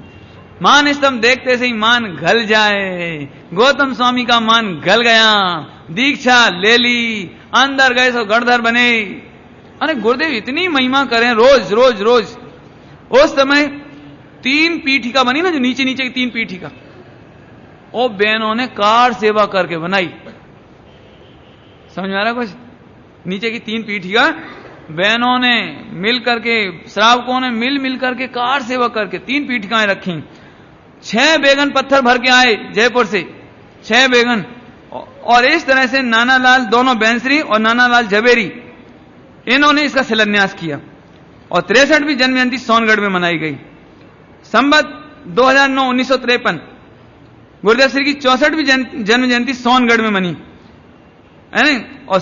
मानस्तंभ देखते से ही मान घल जाए। गौतम स्वामी का मान घल गया, दीक्षा ले ली, अंदर गए सो गणधर बने। अरे गुरुदेव इतनी महिमा करें रोज रोज रोज। उस समय 3 पीठिका बनी ना, जो नीचे नीचे की 3 पीठिका, वो बहनों ने कार सेवा करके बनाई। समझ में आ रहा कुछ? नीचे की 3 पीठिका बहनों ने मिल करके, श्रावकों ने मिल करके कार सेवा करके 3 पीठिकाएं रखी। 6 बेगन पत्थर भर के आए जयपुर से, 6 बेगन। और इस तरह से नानालाल, दोनों बैंसरी और नानालाल झवेरी, इन्होंने इसका शिलान्यास किया। और 63वीं जन्म जयंती सोनगढ़ में मनाई गई। संवत 2009 1953 गुरुदेव श्री की 64वीं जन्म जयंती सोनगढ़ में मनी, है ना। और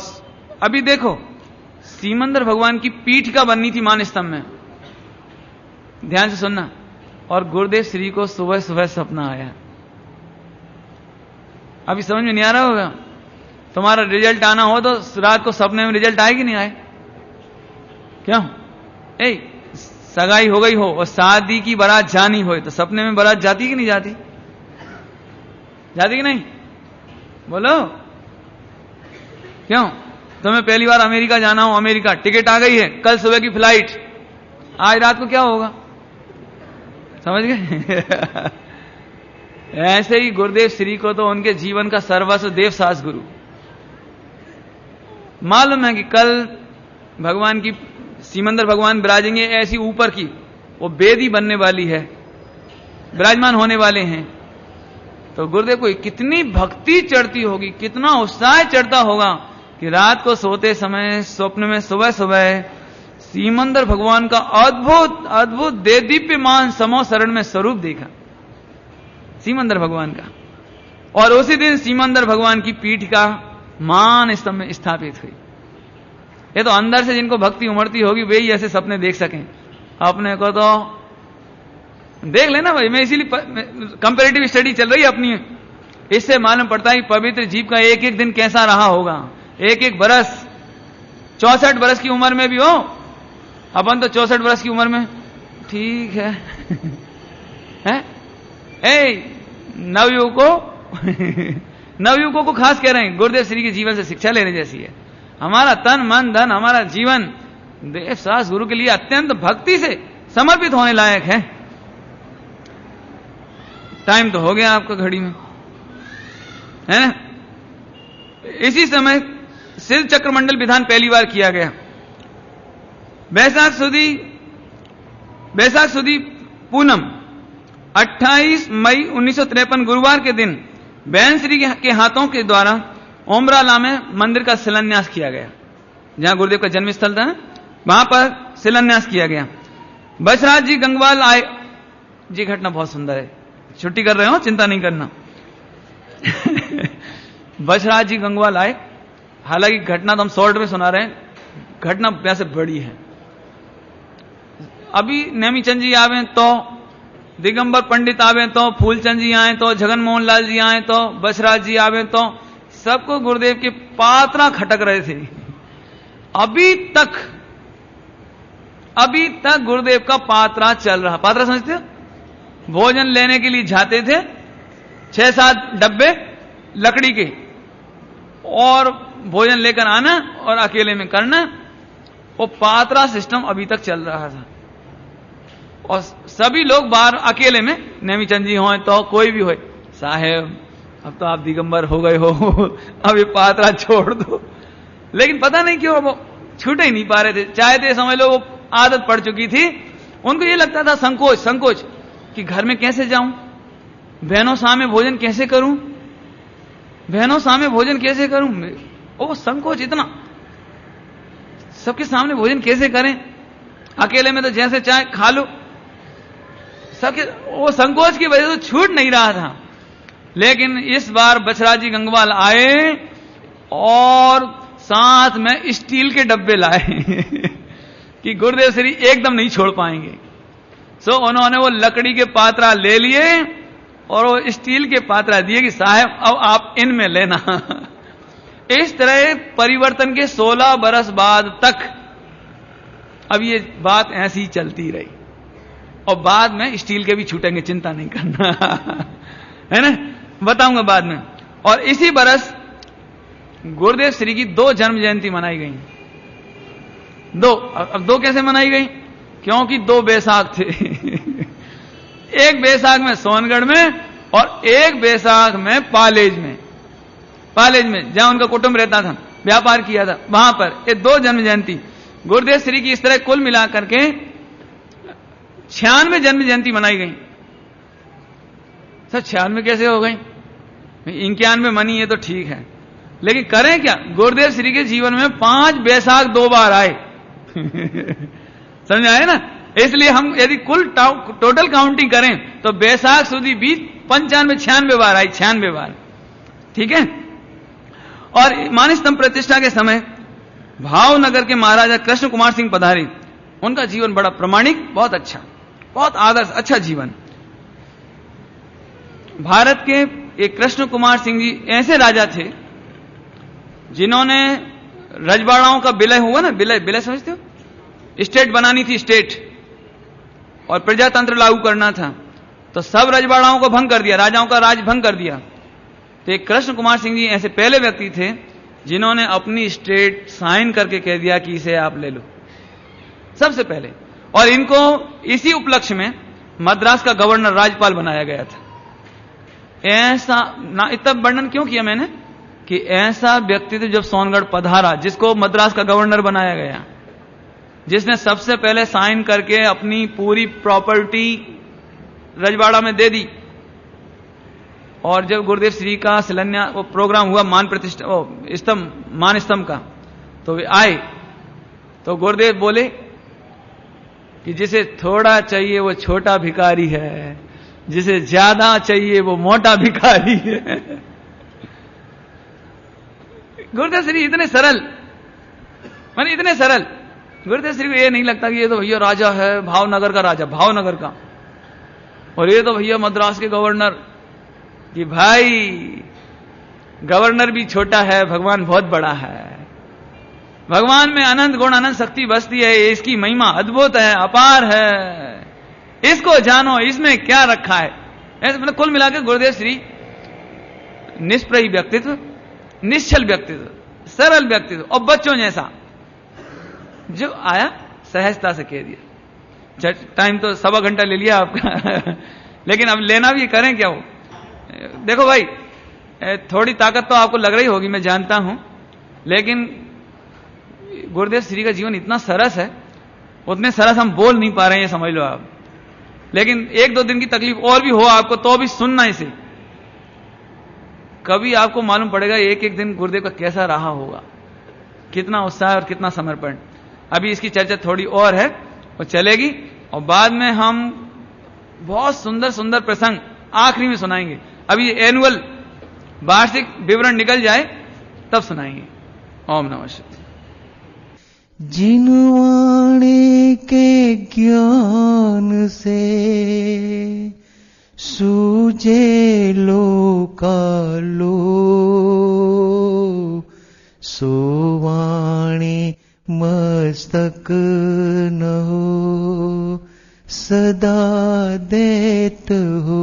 अभी देखो सीमंदर भगवान की पीठिका बननी थी मानस्तंभ में, ध्यान से सुनना। और गुरुदेव श्री को सुबह सुबह सपना आया। अभी समझ में नहीं आ रहा होगा। तुम्हारा रिजल्ट आना हो तो रात को सपने में रिजल्ट आए कि नहीं आए? क्यों? सगाई हो गई हो और शादी की बारात जानी हो तो सपने में बारात जाती कि नहीं जाती? जाती कि नहीं? बोलो क्यों? तुम्हें पहली बार अमेरिका जाना हो, अमेरिका टिकट आ गई है, कल सुबह की फ्लाइट, आज रात को क्या होगा? समझ गए? ऐसे ही गुरुदेव श्री को तो उनके जीवन का सर्वस्व देव सास गुरु मालूम है कि कल भगवान की, सीमंदर भगवान विराजेंगे ऐसी ऊपर की, वो बेदी बनने वाली है, विराजमान होने वाले हैं। तो गुरुदेव को कितनी भक्ति चढ़ती होगी, कितना उत्साह चढ़ता होगा कि रात को सोते समय स्वप्न में सुबह सुबह सीमंदर भगवान का अद्भुत अद्भुत देदीप्यमान समो शरण में स्वरूप देखा, सीमंदर भगवान का। और उसी दिन सीमंदर भगवान की पीठिका मान स्तंभ में स्थापित हुई। ये तो अंदर से जिनको भक्ति उमड़ती होगी वे ही ऐसे सपने देख सकें। अपने को तो देख लेना भाई, मैं इसीलिए कंपैरेटिव स्टडी चल रही है अपनी, इससे मालूम पड़ता है कि पवित्र जीव का एक एक दिन कैसा रहा होगा, एक एक बरस। 64 बरस की उम्र में भी हो, अपन तो 64 बरस की उम्र में ठीक है, हैं? नवयुवकों को खास कह रहे हैं, गुरुदेव श्री के जीवन से शिक्षा लेने जैसी है। हमारा तन मन धन, हमारा जीवन देव सास गुरु के लिए अत्यंत भक्ति से समर्पित होने लायक है। टाइम तो हो गया आपका घड़ी में, है ना। इसी समय सिद्ध चक्रमंडल विधान पहली बार किया गया। बैसाख सुदी पूनम 28 मई 1953 गुरुवार के दिन बहन श्री के हाथों के द्वारा ओमराला में मंदिर का शिलान्यास किया गया, जहां गुरुदेव का जन्म स्थल था, वहां पर शिलान्यास किया गया। बसराज जी गंगवाल आए जी, घटना बहुत सुंदर है, छुट्टी कर रहे हो चिंता नहीं करना। बसराज जी गंगवाल आए, हालांकि घटना तो हम शॉर्ट में सुना रहे हैं, घटना वैसे बड़ी है। अभी नेमीचंद जी आवे तो, दिगंबर पंडित आवे तो, फूलचंद जी आए तो, जगन मोहन लाल जी आए तो, बसराज जी आवे तो, सबको गुरुदेव के पात्रा खटक रहे थे। अभी तक अभी तक गुरुदेव का पात्रा चल रहा। पात्रा समझते हो? भोजन लेने के लिए जाते थे, 6-7 डब्बे लकड़ी के, और भोजन लेकर आना और अकेले में करना। वो पात्रा सिस्टम अभी तक चल रहा था। और सभी लोग बाहर अकेले में, नेमीचंद जी हो तो कोई भी हो, साहेब अब तो आप दिगंबर हो गए हो, अब ये पात्रा छोड़ दो। लेकिन पता नहीं क्यों वो छूटे ही नहीं पा रहे थे। चाहे थे समझ लो वो आदत पड़ चुकी थी। उनको ये लगता था संकोच कि घर में कैसे जाऊं, बहनों सामने भोजन कैसे करूं, बहनों सामने भोजन कैसे करूं। वो संकोच इतना, सबके सामने भोजन कैसे करें, अकेले में तो जैसे चाहे खा लो। सबके वो संकोच की वजह से छूट नहीं रहा था। लेकिन इस बार बछराज जी गंगवाल आए और साथ में स्टील के डब्बे लाए कि गुरुदेव श्री एकदम नहीं छोड़ पाएंगे। सो उन्होंने वो लकड़ी के पात्रा ले लिए और वो स्टील के पात्रा दिए कि साहब अब आप इनमें लेना। इस तरह परिवर्तन के 16 बरस बाद तक अब ये बात ऐसी ही चलती रही। और बाद में स्टील के भी छूटेंगे, चिंता नहीं करना है ना, बताऊंगा बाद में। और इसी बरस गुरुदेव श्री की 2 जन्म जयंती मनाई गई। 2, अब 2 कैसे मनाई गई? क्योंकि 2 बैसाख थे। एक बैसाख में सोनगढ़ में और एक बैसाख में पालेज में जहां उनका कुटुंब रहता था, व्यापार किया था, वहां पर ये 2 जन्म जयंती गुरुदेव श्री की इस तरह कुल मिलाकर के 96 जन्म जयंती मनाई गई। सर 96 कैसे हो गई? 91 मनी है तो ठीक है, लेकिन करें क्या? गुरुदेव श्री के जीवन में 5 बैसाख 2 बार आए। समझ आए ना? इसलिए हम यदि कुल टोटल काउंटिंग करें तो बैसाख सुधी 95-96 बार आई, 96 बार। ठीक है। और मानस स्तंभ प्रतिष्ठा के समय भावनगर के महाराजा कृष्ण कुमार सिंह पधारे। उनका जीवन बड़ा प्रमाणिक, बहुत अच्छा, बहुत आदर्श, अच्छा जीवन। भारत के एक कृष्ण कुमार सिंह जी ऐसे राजा थे जिन्होंने रजवाड़ाओं का विलय हुआ ना, विलय समझते हो? स्टेट बनानी थी, स्टेट, और प्रजातंत्र लागू करना था, तो सब रजवाड़ाओं को भंग कर दिया, राजाओं का राज भंग कर दिया। तो एक कृष्ण कुमार सिंह जी ऐसे पहले व्यक्ति थे जिन्होंने अपनी स्टेट साइन करके कह दिया कि इसे आप ले लो, सबसे पहले। और इनको इसी उपलक्ष्य में मद्रास का गवर्नर, राज्यपाल बनाया गया था। ऐसा ना, इतना वर्णन क्यों किया मैंने कि ऐसा व्यक्तित्व जब सोनगढ़ पधारा, जिसको मद्रास का गवर्नर बनाया गया, जिसने सबसे पहले साइन करके अपनी पूरी प्रॉपर्टी रजवाड़ा में दे दी। और जब गुरुदेव श्री का शिलान्यास वो प्रोग्राम हुआ मान स्तंभ का, तो वे आए तो गुरुदेव बोले कि जिसे थोड़ा चाहिए वो छोटा भिखारी है, जिसे ज्यादा चाहिए वो मोटा भिखारी है। गुरुदेव श्री इतने सरल, माने इतने सरल। गुरुदेव श्री को ये नहीं लगता कि ये तो भैया राजा है, भावनगर का राजा, भावनगर का, और ये तो भैया मद्रास के गवर्नर, कि भाई गवर्नर भी छोटा है, भगवान बहुत बड़ा है। भगवान में अनंत गुण अनंत शक्ति बसती है, इसकी महिमा अद्भुत है, अपार है, इसको जानो, इसमें क्या रखा है। ऐसे मतलब कुल मिलाकर गुरुदेव श्री निष्प्रही व्यक्तित्व, निश्चल व्यक्तित्व, सरल व्यक्तित्व, और बच्चों जैसा जो आया सहजता से कह दिया। टाइम तो 1.25 घंटा ले लिया आपका लेकिन अब लेना भी करें क्या? वो देखो भाई, थोड़ी ताकत तो आपको लग रही होगी, मैं जानता हूं, लेकिन गुरुदेव श्री का जीवन इतना सरस है, उतने सरस हम बोल नहीं पा रहे हैं, समझ लो आप। लेकिन 1-2 दिन की तकलीफ और भी हो आपको तो भी सुनना इसे, कभी आपको मालूम पड़ेगा एक एक दिन गुरुदेव का कैसा रहा होगा, कितना उत्साह और कितना समर्पण। अभी इसकी चर्चा थोड़ी और है, वो चलेगी, और बाद में हम बहुत सुंदर सुंदर प्रसंग आखिरी में सुनाएंगे। अभी एनुअल वार्षिक विवरण निकल जाए तब सुनाएंगे। ओम नमः शिवाय।
जिनवाणे के ज्ञान से सूझे लोकालो, सोवाणे मस्तक न हो। सदा देत हो